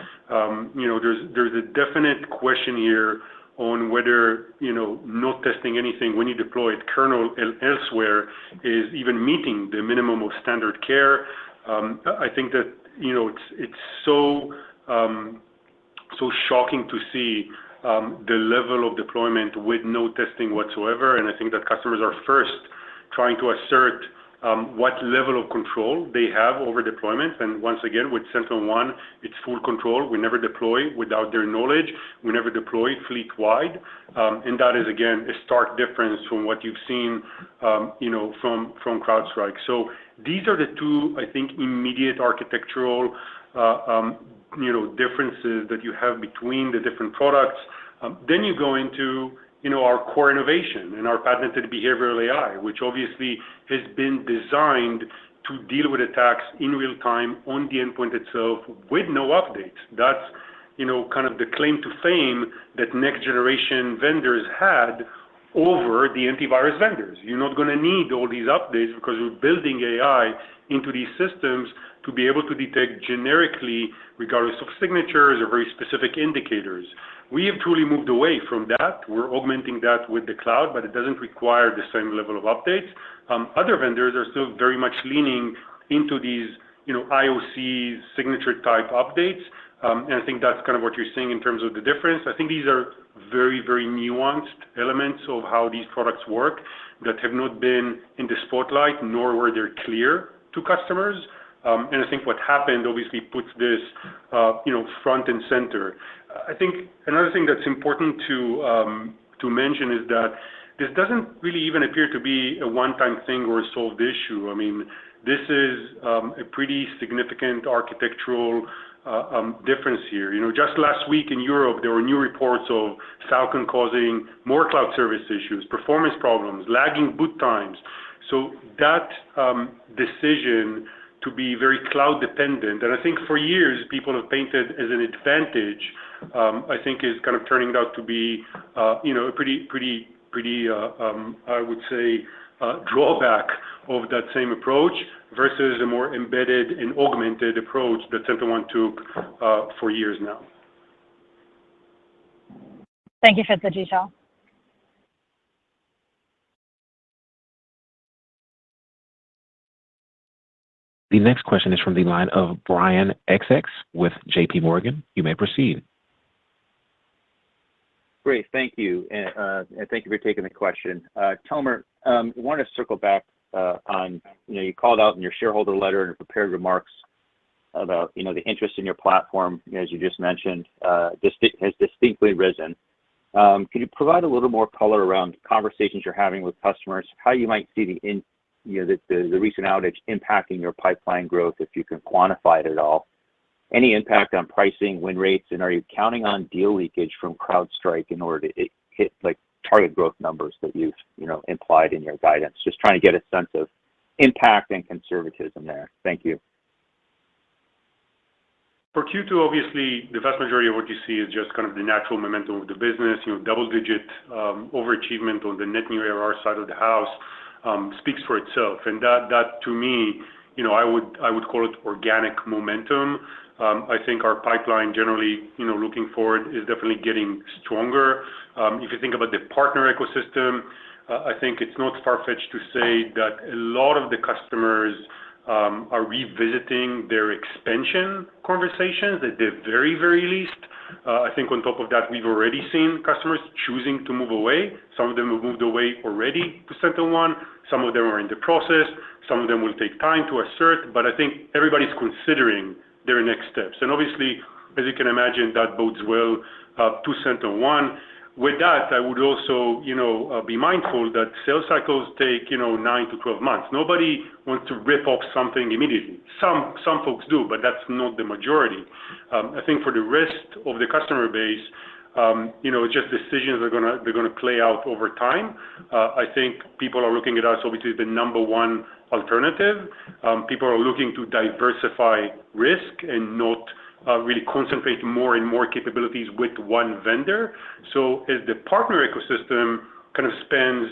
You know, there's a definite question here on whether, you know, not testing anything when you deploy it kernel elsewhere is even meeting the minimum of standard care. I think that, you know, it's so shocking to see the level of deployment with no testing whatsoever. And I think that customers are first trying to assert what level of control they have over deployment. And once again, with SentinelOne, it's full control. We never deploy without their knowledge. We never deploy fleet-wide. And that is, again, a stark difference from what you've seen, you know, from CrowdStrike. So these are the two, I think, immediate architectural you know, differences that you have between the different products. Then you go into, you know, our core innovation and our patented behavioral AI, which obviously has been designed to deal with attacks in real time on the endpoint itself with no updates. That's, you know, kind of the claim to fame that next generation vendors had over the antivirus vendors. You're not going to need all these updates because we're building AI into these systems to be able to detect generically, regardless of signatures or very specific indicators. We have truly moved away from that. We're augmenting that with the cloud, but it doesn't require the same level of updates. Other vendors are still very much leaning into these, you know, IOC signature type updates. And I think that's kind of what you're seeing in terms of the difference. I think these are very, very nuanced elements of how these products work that have not been in the spotlight, nor were they clear to customers. And I think what happened obviously puts this, you know, front and center. I think another thing that's important to mention is that this doesn't really even appear to be a one-time thing or a solved issue. I mean, this is a pretty significant architectural difference here. You know, just last week in Europe, there were new reports of Falcon causing more cloud service issues, performance problems, lagging boot times. So that decision to be very cloud dependent, and I think for years people have painted as an advantage, I think is kind of turning out to be, you know, a pretty, I would say, drawback of that same approach versus a more embedded and augmented approach that SentinelOne took for years now. Thank you for the detail. The next question is from the line of Brian XX with JP Morgan. You may proceed. Great, thank you. And thank you for taking the question. Tomer, I want to circle back on, you know, you called out in your shareholder letter and prepared remarks about, you know, the interest in your platform, as you just mentioned, has distinctly risen. Could you provide a little more color around conversations you're having with customers, how you might see the recent outage impacting your pipeline growth, if you can quantify it at all? Any impact on pricing, win rates, and are you counting on deal leakage from CrowdStrike in order to hit like target growth numbers that you've, you know, implied in your guidance? Just trying to get a sense of impact and conservatism there. Thank you. For Q2, obviously, the vast majority of what you see is just kind of the natural momentum of the business. You know, double-digit overachievement on the net new ARR side of the house speaks for itself, and that to me, you know, I would call it organic momentum. I think our pipeline generally, you know, looking forward is definitely getting stronger. If you think about the partner ecosystem, I think it's not far-fetched to say that a lot of the customers are revisiting their expansion conversations at the very, very least. I think on top of that, we've already seen customers choosing to move away. Some of them have moved away already to SentinelOne. Some of them are in the process. Some of them will take time to assert, but I think everybody's considering their next steps. And obviously, as you can imagine, that bodes well to SentinelOne. With that, I would also, be mindful that sales cycles take, 9 to 12 months. Nobody wants to rip off something immediately. Some folks do, but that's not the majority. I think for the rest of the customer base, just decisions they're gonna play out over time. I think people are looking at us, obviously, the number one alternative. People are looking to diversify risk and not really concentrate more and more capabilities with one vendor. So as the partner ecosystem kind of spends,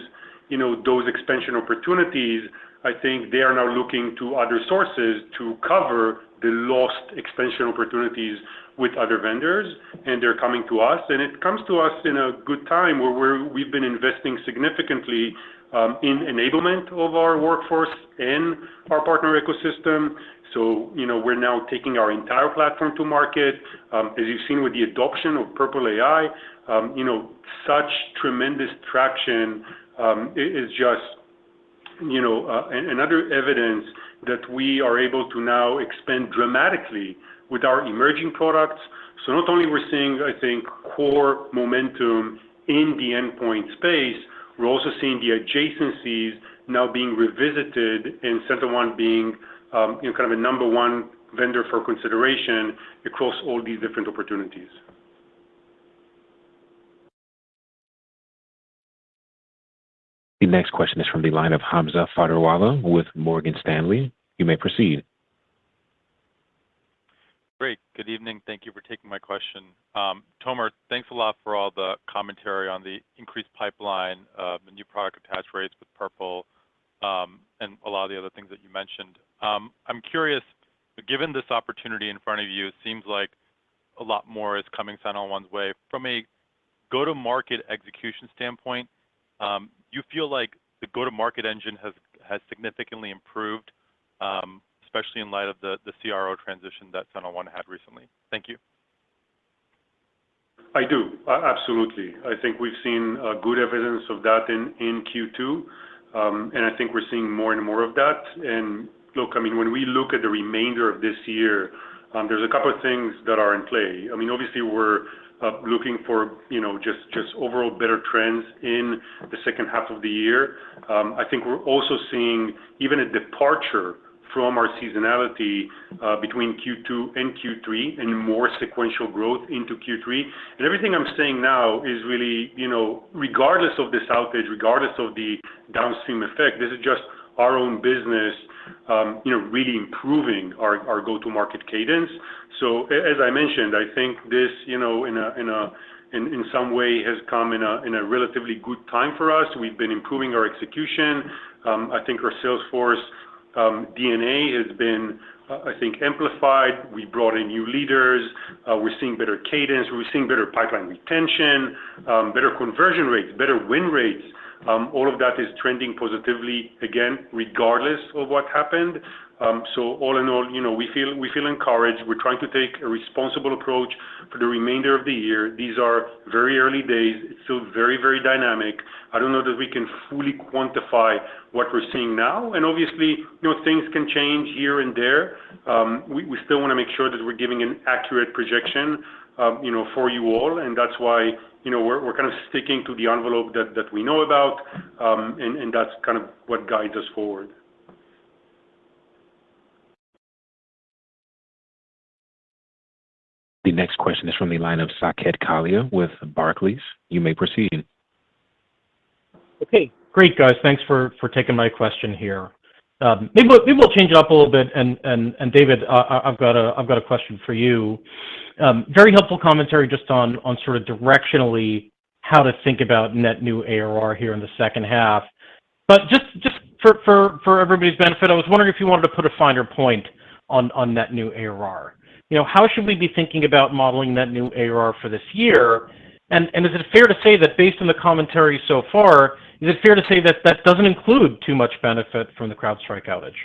those expansion opportunities, I think they are now looking to other sources to cover the lost expansion opportunities with other vendors, and they're coming to us. And it comes to us in a good time where we've been investing significantly in enablement of our workforce and our partner ecosystem. So, we're now taking our entire platform to market. As you've seen with the adoption of Purple AI, such tremendous traction is just, another evidence that we are able to now expand dramatically with our emerging products. So not only we're seeing, I think, core momentum in the endpoint space, we're also seeing the adjacencies now being revisited and SentinelOne being kind of a number one vendor for consideration across all these different opportunities. The next question is from the line of Hamza Fodderwala with Morgan Stanley. You may proceed. Great. Good evening. Thank you for taking my question. Tomer, thanks a lot for all the commentary on the increased pipeline, the new product attach rates with Purple, and a lot of the other things that you mentioned. I'm curious, given this opportunity in front of you, it seems like a lot more is coming SentinelOne's way. From a go-to-market execution standpoint, you feel like the go-to-market engine has significantly improved, especially in light of the CRO transition that SentinelOne had recently? Thank you. I do, absolutely. I think we've seen good evidence of that in Q2, and I think we're seeing more and more of that. And look, when we look at the remainder of this year, there's a couple of things that are in play. Obviously, we're looking for, just overall better trends in the second half of the year. I think we're also seeing even a departure from our seasonality between Q2 and Q3 and more sequential growth into Q3. And everything I'm saying now is really, regardless of this outage, regardless of the downstream effect, this is just our own business, really improving our go-to-market cadence. So as I mentioned, I think this, in some way has come in a relatively good time for us. We've been improving our execution. I think our Salesforce DNA has been, I think, amplified. We brought in new leaders. We're seeing better cadence. We're seeing better pipeline retention, better conversion rates, better win rates. All of that is trending positively, again, regardless of what happened. So all in all, we feel encouraged. We're trying to take a responsible approach for the remainder of the year. These are very early days. It's still very, very dynamic. I don't know that we can fully quantify what we're seeing now. And obviously, things can change here and there. We still want to make sure that we're giving an accurate projection, for you all. And that's why, we're kind of sticking to the envelope that we know about. And that's kind of what guides us forward. The next question is from the line of Saket Kalia with Barclays. You may proceed. Okay, great, guys. Thanks for taking my question here. Maybe we'll change it up a little bit. And David, I've got a question for you. Very helpful commentary just on sort of directionally how to think about net new ARR here in the second half. But just for everybody's benefit, I was wondering if you wanted to put a finer point on net new ARR. How should we be thinking about modeling net new ARR for this year? And is it fair to say that based on the commentary so far, is it fair to say that that doesn't include too much benefit from the CrowdStrike outage?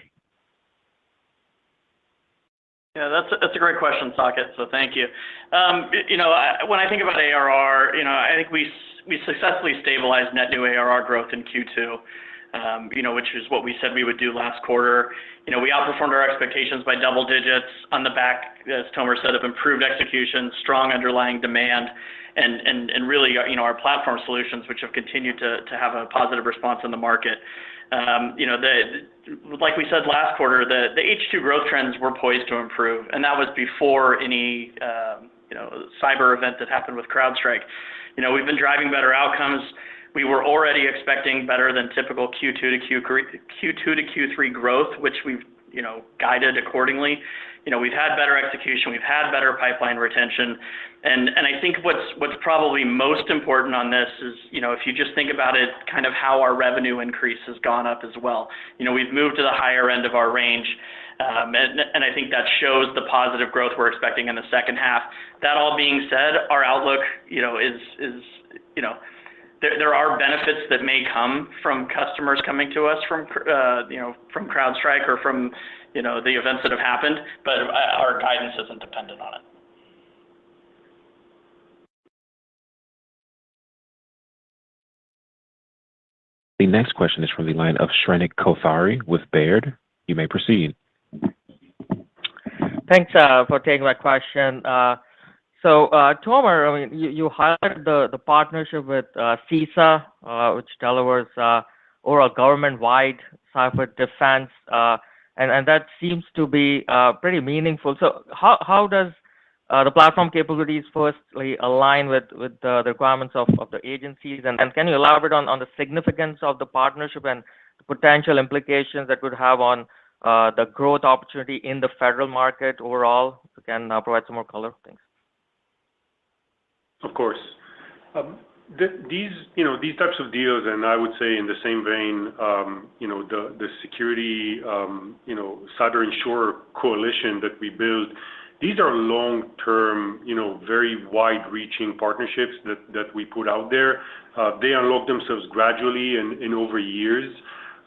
Yeah, that's a great question, Saket, so thank you. When I think about ARR, I think we successfully stabilized net new ARR growth in Q2, which is what we said we would do last quarter. We outperformed our expectations by double digits on the back, as Tomer said, of improved execution, strong underlying demand, and really, our platform solutions, which have continued to have a positive response in the market. Like we said last quarter, the H2 growth trends were poised to improve, and that was before any cyber event that happened with CrowdStrike. We've been driving better outcomes. We were already expecting better than typical Q2 to Q3 growth, which we've guided accordingly. We've had better execution, we've had better pipeline retention, and I think what's probably most important on this is, if you just think about it, kind of how our revenue increase has gone up as well. We've moved to the higher end of our range, and I think that shows the positive growth we're expecting in the second half. That all being said, our outlook, is there are benefits that may come from customers coming to us from CrowdStrike or from the events that have happened, but our guidance isn't dependent on it. The next question is from the line of Shrenik Kothari with Baird. You may proceed. Thanks for taking my question. So, Tomer, you highlighted the partnership with CISA, which delivers overall government-wide cyber defense, and that seems to be pretty meaningful. So how does the platform capabilities firstly align with the requirements of the agencies? And can you elaborate on the significance of the partnership and the potential implications that would have on the growth opportunity in the federal market overall? If you can provide some more color. Thanks. Of course. These types of deals, and I would say in the same vein, the security, cyber insurer coalition that we build, these are long-term, very wide-reaching partnerships that we put out there. They unlock themselves gradually and over years.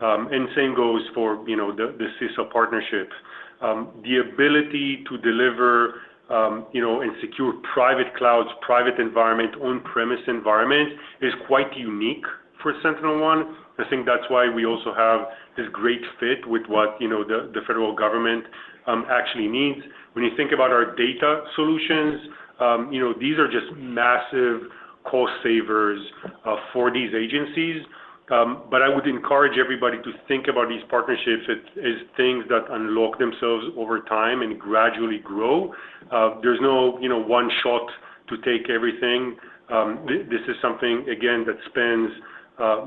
And same goes for, the CISA partnership. The ability to deliver, and secure private clouds, private environment, on-premise environment is quite unique for SentinelOne. I think that's why we also have this great fit with what, the federal government actually needs. When you think about our data solutions, these are just massive cost savers for these agencies. But I would encourage everybody to think about these partnerships as things that unlock themselves over time and gradually grow. There's no, one shot to take everything. This is something, again, that spans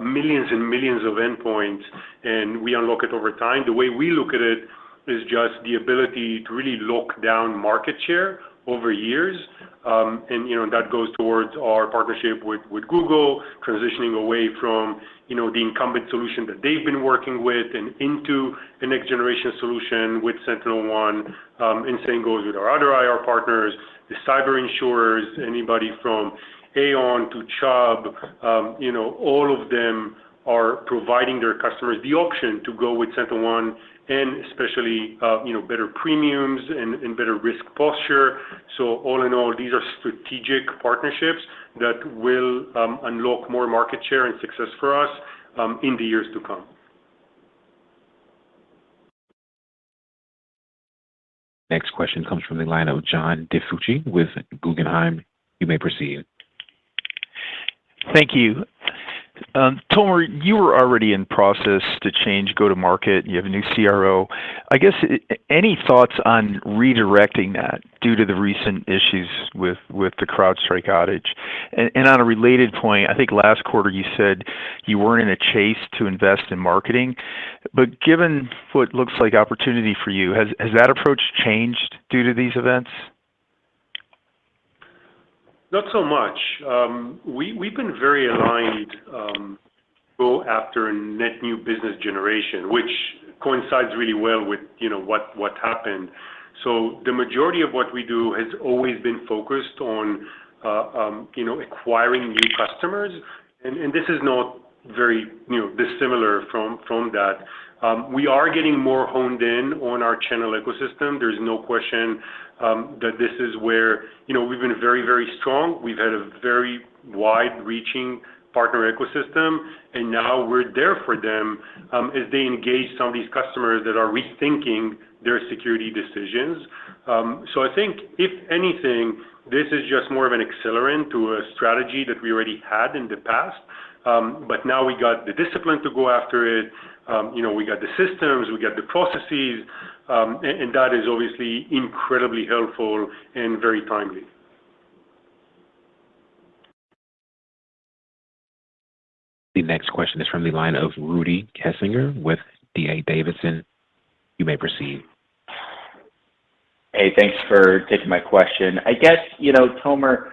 millions and millions of endpoints, and we unlock it over time. The way we look at it is just the ability to really lock down market share over years. And that goes towards our partnership with Google, transitioning away from, the incumbent solution that they've been working with and into a next generation solution with SentinelOne. And same goes with our other IR partners, the cyber insurers, anybody from Aon to Chubb, all of them are providing their customers the option to go with SentinelOne, and especially, better premiums and better risk posture. So all in all, these are strategic partnerships that will unlock more market share and success for us in the years to come. Next question comes from the line of John DiFucci with Guggenheim. You may proceed. Thank you. Tomer, you were already in process to change go-to-market. You have a new CRO. I guess, any thoughts on redirecting that due to the recent issues with the CrowdStrike outage? And on a related point, I think last quarter you said you weren't in a chase to invest in marketing, but given what looks like opportunity for you, has that approach changed due to these events? Not so much. We've been very aligned, go after net new business generation, which coincides really well with, what happened. So the majority of what we do has always been focused on, acquiring new customers. And this is not very, dissimilar from that. We are getting more honed in on our channel ecosystem. There's no question that this is where, we've been very, very strong. We've had a very wide-reaching partner ecosystem, and now we're there for them as they engage some of these customers that are rethinking their security decisions. So I think, if anything, this is just more of an accelerant to a strategy that we already had in the past. But now we got the discipline to go after it. We got the systems, we got the processes, and that is obviously incredibly helpful and very timely. The next question is from the line of Rudy Kessinger with D.A. Davidson. You may proceed. Hey, thanks for taking my question. I guess, Tomer,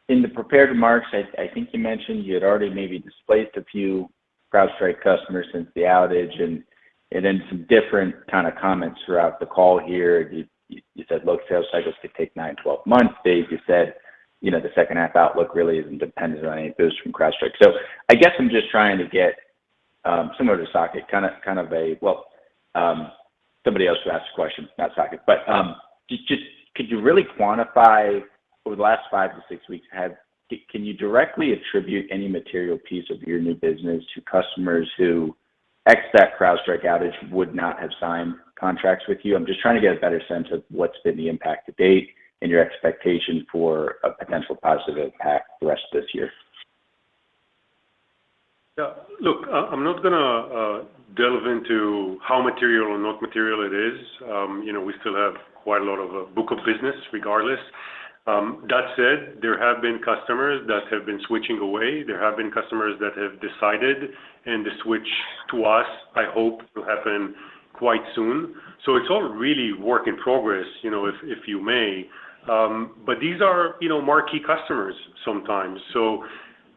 in the prepared remarks, I think you mentioned you had already maybe displaced a few CrowdStrike customers since the outage, and then some different kind of comments throughout the call here. You said low sales cycles could take 9-12 months. Dave, you said, the second half outlook really isn't dependent on any boost from CrowdStrike. So I guess I'm just trying to get similar to Saket, kind of a somebody else who asked a question, not Saket, but just could you really quantify over the last 5 to 6 weeks? Can you directly attribute any material piece of your new business to customers who, ex that CrowdStrike outage, would not have signed contracts with you? I'm just trying to get a better sense of what's been the impact to date and your expectation for a potential positive impact the rest of this year. Yeah, look, I'm not going to delve into how material or not material it is. We still have quite a lot of a book of business regardless. That said, there have been customers that have been switching away. There have been customers that have decided, and the switch to us, I hope, will happen quite soon. So it's all really work in progress, if you may. But these are, marquee customers sometimes. So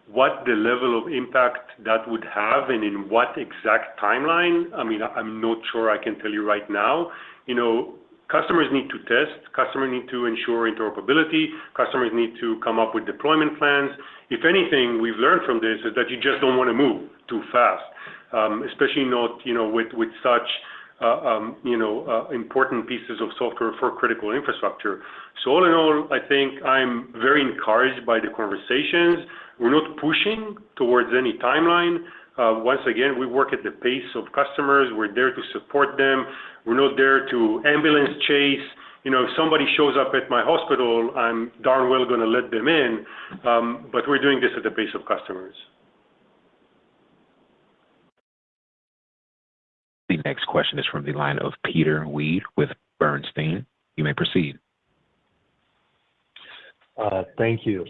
what the level of impact that would have and in what exact timeline, I'm not sure I can tell you right now. Customers need to test, customers need to ensure interoperability, customers need to come up with deployment plans. If anything, we've learned from this is that you just don't want to move too fast, especially not, with such, important pieces of software for critical infrastructure. So all in all, I think I'm very encouraged by the conversations. We're not pushing towards any timeline. Once again, we work at the pace of customers. We're there to support them. We're not there to ambulance chase. If somebody shows up at my hospital, I'm darn well going to let them in. But we're doing this at the pace of customers. The next question is from the line of Peter Weed with Bernstein. You may proceed. Thank you.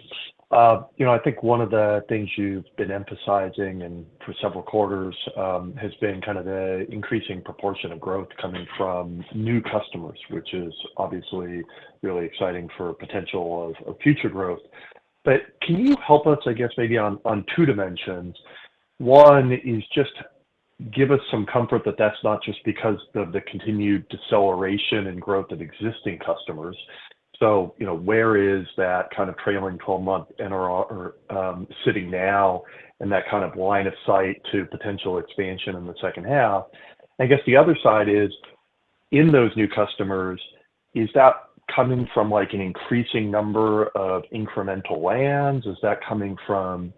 I think one of the things you've been emphasizing and for several quarters has been kind of the increasing proportion of growth coming from new customers, which is obviously really exciting for potential of future growth. But can you help us, I guess, maybe on two dimensions? One is just give us some comfort that that's not just because of the continued deceleration and growth of existing customers. So, where is that kind of trailing 12-month NRR sitting now, and that kind of line of sight to potential expansion in the second half? I guess the other side is, in those new customers, is that coming from like an increasing number of incremental lands? Is that coming from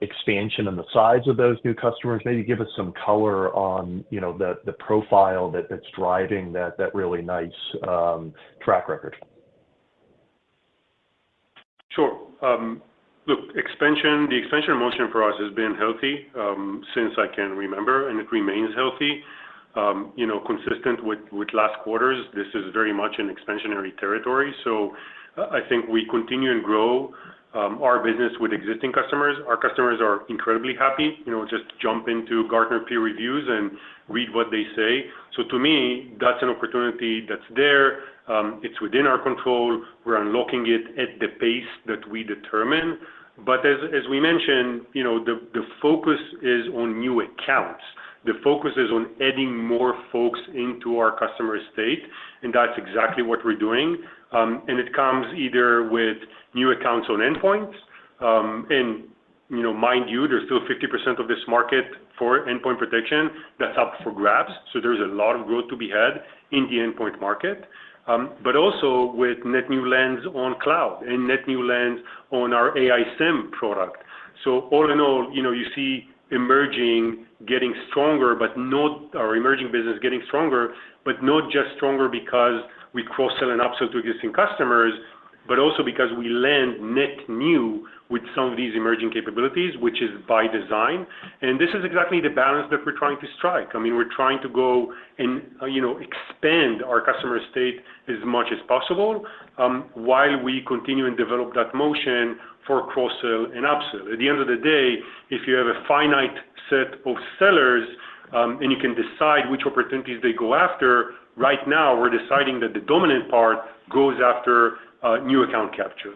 expansion in the size of those new customers? Maybe give us some color on, the profile that's driving that really nice track record. Sure. Look, the expansion motion for us has been healthy since I can remember, and it remains healthy. Consistent with last quarters, this is very much an expansionary territory. So I think we continue and grow our business with existing customers. Our customers are incredibly happy. Just jump into Gartner peer reviews and read what they say. So to me, that's an opportunity that's there. It's within our control. We're unlocking it at the pace that we determine. But as we mentioned, the focus is on new accounts. The focus is on adding more folks into our customer estate, and that's exactly what we're doing. And it comes either with new accounts on endpoints, and mind you, there's still 50% of this market for endpoint protection that's up for grabs. So there's a lot of growth to be had in the endpoint market. But also with net new lens on cloud and net new lens on our AI SIEM product. So all in all, you see emerging getting stronger, but not our emerging business getting stronger, but not just stronger because we cross-sell and upsell to existing customers, but also because we land net new with some of these emerging capabilities, which is by design. And this is exactly the balance that we're trying to strike. I mean, we're trying to go and, expand our customer estate as much as possible, while we continue and develop that motion for cross-sell and upsell. At the end of the day, if you have a finite set of sellers, and you can decide which opportunities they go after, right now we're deciding that the dominant part goes after new account capture.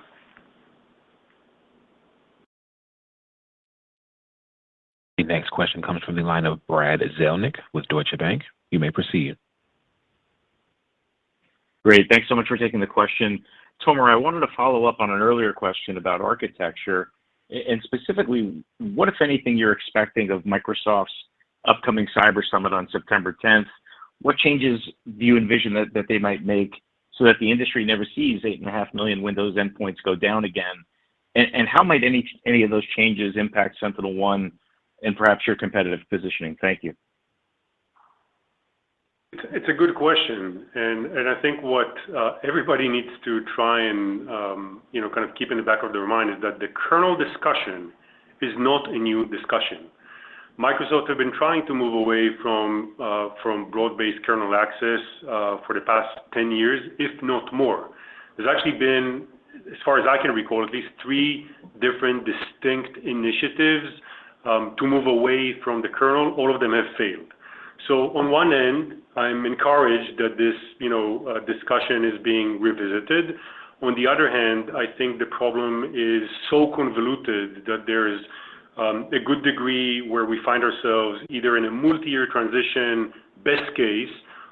The next question comes from the line of Brad Zelnick with Deutsche Bank. You may proceed. Great. Thanks so much for taking the question. Tomer, I wanted to follow up on an earlier question about architecture, and specifically, what, if anything, you're expecting of Microsoft's upcoming Cyber Summit on September 10th? What changes do you envision that they might make so that the industry never sees 8.5 million Windows endpoints go down again? And how might any of those changes impact SentinelOne and perhaps your competitive positioning? Thank you. It's a good question, and I think what everybody needs to try and kind of keep in the back of their mind is that the kernel discussion is not a new discussion. Microsoft have been trying to move away from broad-based kernel access for the past 10 years, if not more. There's actually been, as far as I can recall, at least 3 different distinct initiatives to move away from the kernel. All of them have failed. So on one end, I'm encouraged that this discussion is being revisited. On the other hand, I think the problem is so convoluted that there's a good degree where we find ourselves either in a multi-year transition, best case,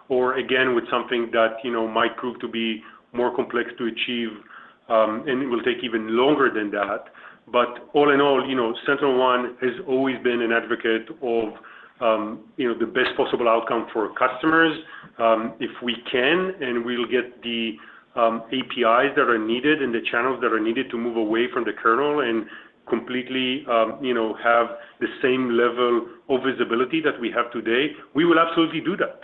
or again with something that might prove to be more complex to achieve, and it will take even longer than that. But all in all, SentinelOne has always been an advocate of the best possible outcome for customers. If we can, and we'll get the APIs that are needed and the channels that are needed to move away from the kernel and completely, have the same level of visibility that we have today, we will absolutely do that.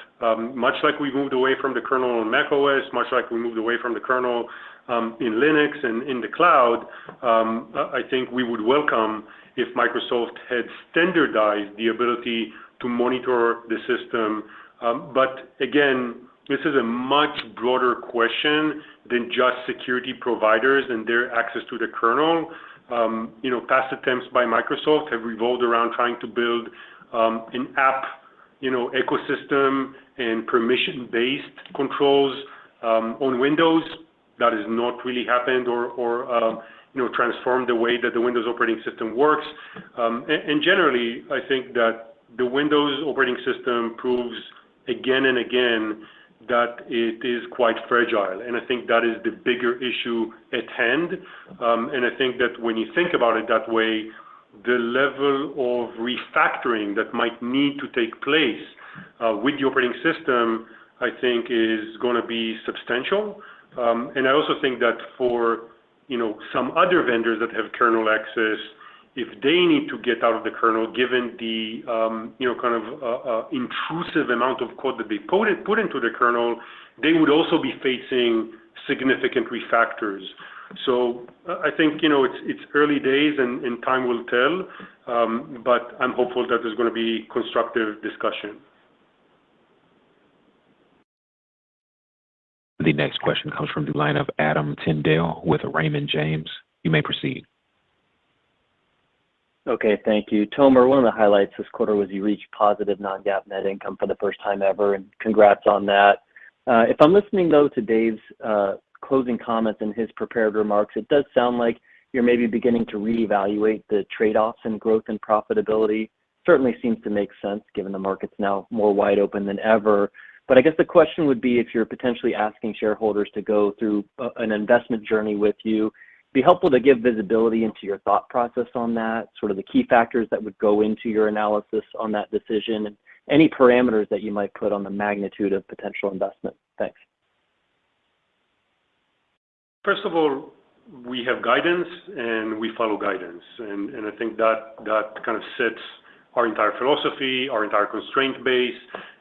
Much like we moved away from the kernel on macOS, much like we moved away from the kernel in Linux and in the cloud, I think we would welcome if Microsoft had standardized the ability to monitor the system. But again, this is a much broader question than just security providers and their access to the kernel. Past attempts by Microsoft have revolved around trying to build an app, ecosystem and permission-based controls on Windows. That has not really happened or transformed the way that the Windows operating system works. And generally, I think that the Windows operating system proves again and again that it is quite fragile. And I think that is the bigger issue at hand. And I think that when you think about it that way, the level of refactoring that might need to take place with the operating system, I think is going to be substantial. And I also think that for some other vendors that have kernel access, if they need to get out of the kernel, given the intrusive amount of code that they put into the kernel, they would also be facing significant refactors. So I think it's early days and time will tell, but I'm hopeful that there's going to be constructive discussion. The next question comes from the line of Adam Tyndale with Raymond James. You may proceed. Okay, thank you. Tomer, one of the highlights this quarter was you reached positive non-GAAP net income for the first time ever, and congrats on that. If I'm listening, though, to Dave's closing comments and his prepared remarks, it does sound like you're maybe beginning to reevaluate the trade-offs in growth and profitability. Certainly seems to make sense, given the market's now more wide open than ever. But I guess the question would be if you're potentially asking shareholders to go through an investment journey with you, Be helpful to give visibility into your thought process on that, sort of the key factors that would go into your analysis on that decision, and any parameters that you might put on the magnitude of potential investment. Thanks. First of all, we have guidance and we follow guidance. And I think that kind of sets our entire philosophy, our entire constraint base,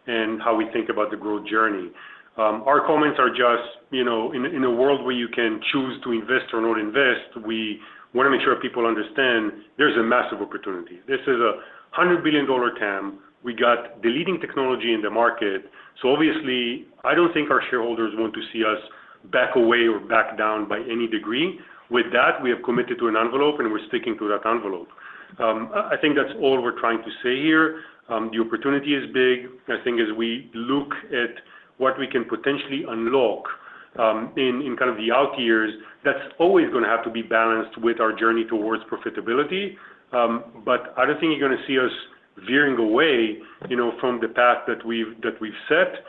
and how we think about the growth journey. Our comments are just, in a world where you can choose to invest or not invest, we want to make sure people understand there's a massive opportunity. This is a $100 billion TAM. We got the leading technology in the market. So obviously, I don't think our shareholders want to see us back away or back down by any degree. With that, we have committed to an envelope, and we're sticking to that envelope. I think that's all we're trying to say here. The opportunity is big. I think as we look at what we can potentially unlock in kind of the out years, that's always going to have to be balanced with our journey towards profitability. But I don't think you're going to see us veering away, from the path that we've set.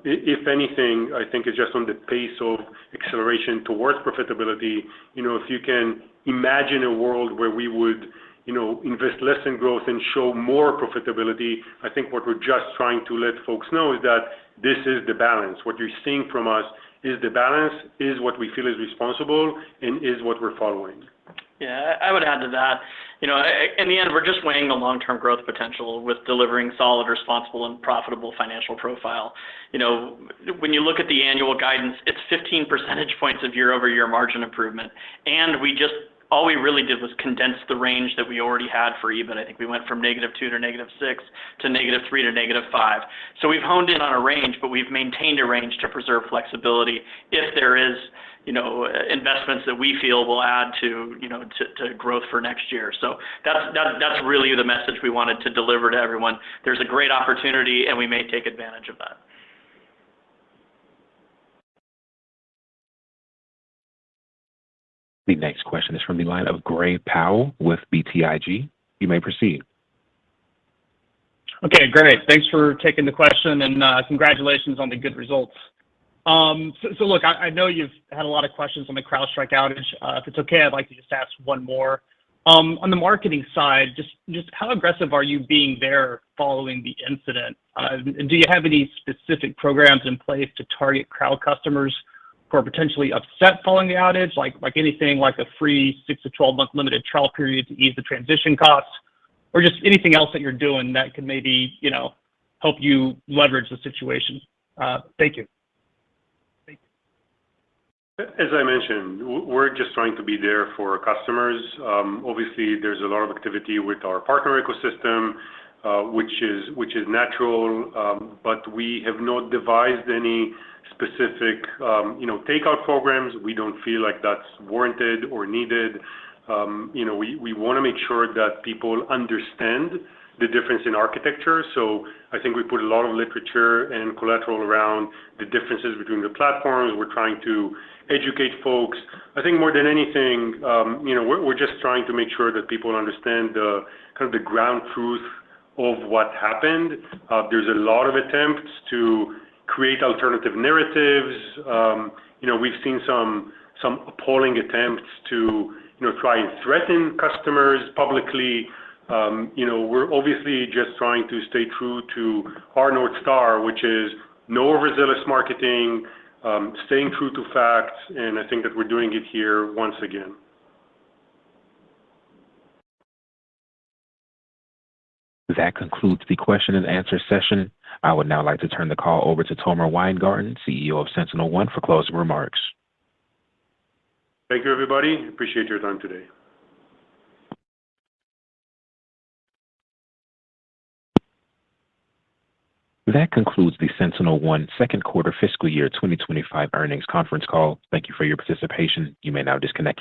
If anything, I think it's just on the pace of acceleration towards profitability. If you can imagine a world where we would, invest less in growth and show more profitability, I think what we're just trying to let folks know is that this is the balance. What you're seeing from us is the balance, is what we feel is responsible, and is what we're following. Yeah, I would add to that. In the end, we're just weighing the long-term growth potential with delivering solid, responsible, and profitable financial profile. When you look at the annual guidance, it's 15 percentage points of year-over-year margin improvement. And all we really did was condense the range that we already had for EBIT. I think we went from -2 to -6 to -3 to -5. So we've honed in on a range, but we've maintained a range to preserve flexibility if there is, investments that we feel will add to growth for next year. So that's really the message we wanted to deliver to everyone. There's a great opportunity, and we may take advantage of that. The next question is from the line of Gray Powell with BTIG. You may proceed. Okay, great. Thanks for taking the question, and congratulations on the good results. So look, I know you've had a lot of questions on the CrowdStrike outage. If it's okay, I'd like to just ask one more. On the marketing side, just how aggressive are you being there following the incident? And do you have any specific programs in place to target Crowd customers who are potentially upset following the outage, like anything like a free 6 to 12-month limited trial period to ease the transition costs, or just anything else that you're doing that could maybe, help you leverage the situation? Thank you. As I mentioned, we're just trying to be there for our customers. Obviously, there's a lot of activity with our partner ecosystem, which is natural, but we have not devised any specific, takeout programs. We don't feel like that's warranted or needed. We want to make sure that people understand the difference in architecture. So I think we put a lot of literature and collateral around the differences between the platforms. We're trying to educate folks. I think more than anything, we're just trying to make sure that people understand the kind of the ground truth of what happened. There's a lot of attempts to create alternative narratives. We've seen some appalling attempts to try and threaten customers publicly. We're obviously just trying to stay true to our North Star, which is no overzealous marketing, staying true to facts, and I think that we're doing it here once again. That concludes the question and answer session. I would now like to turn the call over to Tomer Weingarten, CEO of SentinelOne, for closing remarks. Thank you, everybody. Appreciate your time today. That concludes the SentinelOne second quarter fiscal year 2025 earnings conference call. Thank you for your participation. You may now disconnect.